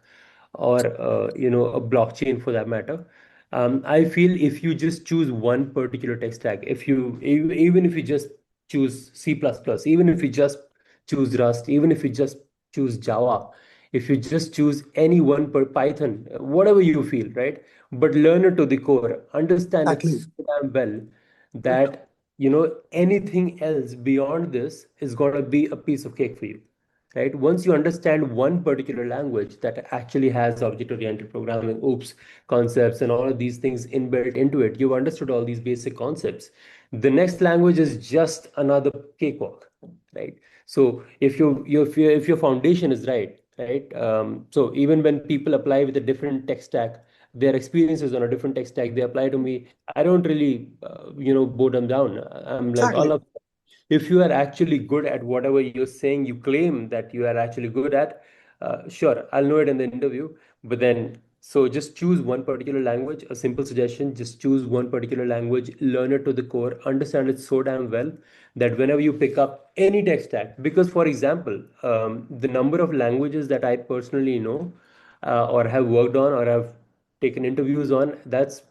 [SPEAKER 1] or a blockchain for that matter. I feel if you just choose one particular tech stack, if you even if you just choose C++, even if you just choose Rust, even if you just choose Java, if you just choose any one per Python, whatever you feel, right? But learn it to the core, understand it
[SPEAKER 4] Exactly.
[SPEAKER 1] so damn well
[SPEAKER 4] Yep.
[SPEAKER 1] that anything else beyond this is going to be a piece of cake for you, right? Once you understand one particular language that actually has object-oriented programming, OOPS concepts, and all of these things inbuilt into it, you've understood all these basic concepts. The next language is just another cakewalk, right? So if your foundation is right, right? So even when people apply with a different tech stack, their experiences on a different tech stack, they apply to me. I don't really, bow them down. I'm like all
[SPEAKER 4] Exactly.
[SPEAKER 1] of if you are actually good at whatever you're saying you claim that you are actually good at, sure, I'll know it in the interview. But then, so just choose one particular language. A simple suggestion: just choose one particular language, learn it to the core, understand it so damn well that whenever you pick up any tech stack, because for example, the number of languages that I personally know or have worked on or have taken interviews on, that's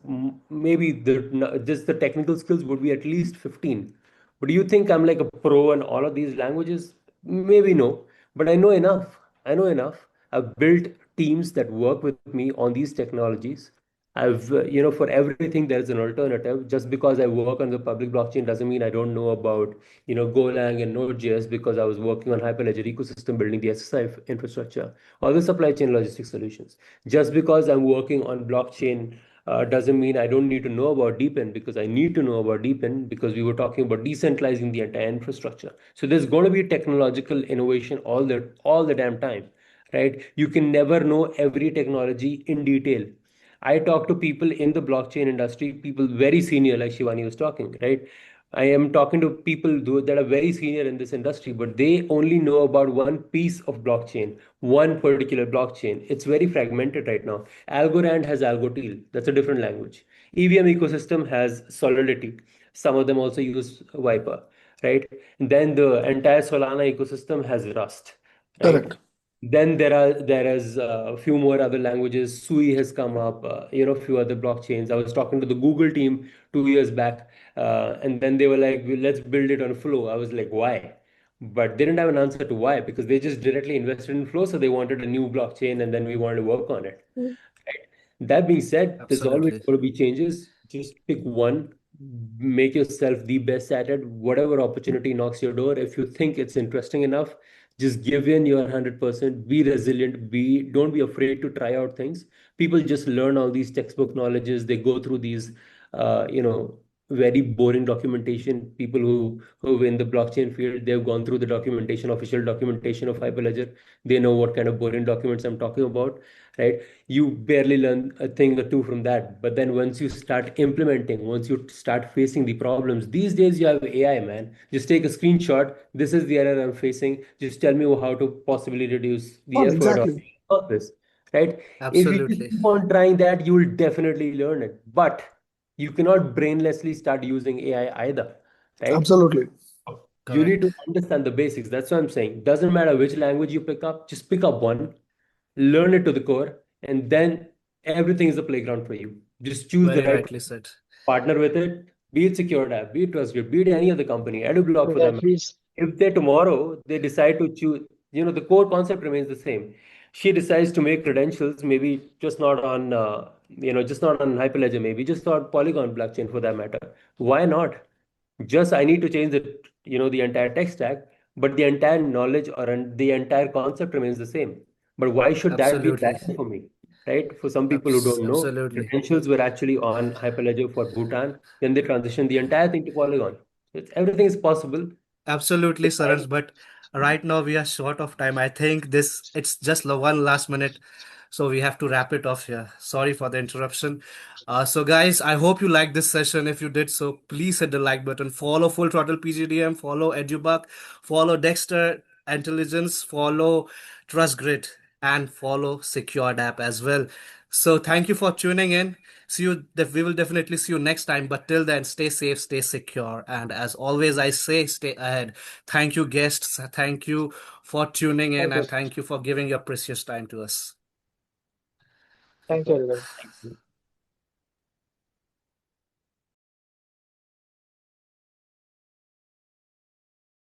[SPEAKER 1] maybe just the technical skills would be at least 15. But do you think I'm like a pro in all of these languages? Maybe no, but I know enough. I know enough. I've built teams that work with me on these technologies. For everything there's an alternative. Just because I work on the public blockchain doesn't mean I don't know about, Golang and Node.js because I was working on Hyperledger ecosystem building the SSI infrastructure or the supply chain logistics solutions. Just because I'm working on blockchain doesn't mean I don't need to know about DeepIn because I need to know about DeepIn because we were talking about decentralizing the entire infrastructure. So there's going to be technological innovation all the damn time, right? You can never know every technology in detail. I talk to people in the blockchain industry, people very senior, like Shivani was talking, right? I am talking to people that are very senior in this industry, but they only know about one piece of blockchain, one particular blockchain. It's very fragmented right now. Algorand has Algotil, that's a different language. EVM ecosystem has Solidity. Some of them also use Viper, right? And then the entire Solana ecosystem has Rust, right?
[SPEAKER 4] Correct.
[SPEAKER 1] Then there is a few more other languages. Sui has come up, a few other blockchains. I was talking to the Google team 2 years back, and then they were like, "Well, let's build it on Flow." I was like, "Why?" But they didn't have an answer to why because they just directly invested in Flow, so they wanted a new blockchain, and then we wanted to work on it. Right. That being said, there's always
[SPEAKER 5] Absolutely.
[SPEAKER 1] going to be changes. Just pick one, make yourself the best at it. Whatever opportunity knocks your door, if you think it's interesting enough, just give in your 100%. Be resilient. Don't be afraid to try out things. People just learn all these textbook knowledges. They go through these, very boring documentation. People who in the blockchain field, they've gone through the documentation, official documentation of Hyperledger. They know what kind of boring documents I'm talking about, right? You barely learn a thing or two from that. But then once you start implementing, once you start facing the problems, these days you have AI, man. Just take a screenshot. This is the error I'm facing. Just tell me how to possibly reduce the
[SPEAKER 4] Oh,
[SPEAKER 1] effort or
[SPEAKER 4] exactly.
[SPEAKER 1] this, right? If you just
[SPEAKER 5] Absolutely.
[SPEAKER 1] keep on trying that, you will definitely learn it. But you cannot brainlessly start using AI either, right?
[SPEAKER 4] Absolutely.
[SPEAKER 1] You need
[SPEAKER 5] Correct.
[SPEAKER 1] to understand the basics. That's what I'm saying. Doesn't matter which language you pick up, just pick up one, learn it to the core, and then everything is a playground for you. Just choose the
[SPEAKER 5] Very
[SPEAKER 1] right
[SPEAKER 5] rightly said.
[SPEAKER 1] partner with it, be it SecureDApp, be it TrustGrid, be it any other company, EduBlock for
[SPEAKER 2] Yeah,
[SPEAKER 1] them.
[SPEAKER 2] please.
[SPEAKER 1] If they tomorrow they decide to choose, the core concept remains the same. She decides to make credentials, maybe just not on, just not on Hyperledger, maybe just on Polygon blockchain for that matter. Why not? Just I need to change the entire tech stack, but the entire knowledge or the entire concept remains the same. But why should that be
[SPEAKER 5] Absolutely.
[SPEAKER 1] bad for me, right? For some people who don't know,
[SPEAKER 5] Absolutely.
[SPEAKER 1] credentials were actually on Hyperledger for Bhutan. Then they transitioned the entire thing to Polygon. Everything is possible.
[SPEAKER 5] Absolutely, Saransh. But right now we are short of time. I think it's just the one last minute, so we have to wrap it off here. Sorry for the interruption. So guys, I hope you liked this session. If you did so, please hit the like button. Follow Full Throttle PGDM. Follow EduBook. Follow Dexter Intelligence. Follow TrustGrid and follow SecureDApp as well. So thank you for tuning in. See you. We will definitely see you next time. But till then, stay safe, stay secure, and as always, I say, stay ahead. Thank you, guests. Thank you for tuning in,
[SPEAKER 2] Thank you.
[SPEAKER 5] and thank you for giving your precious time to us.
[SPEAKER 2] Thank you, everyone.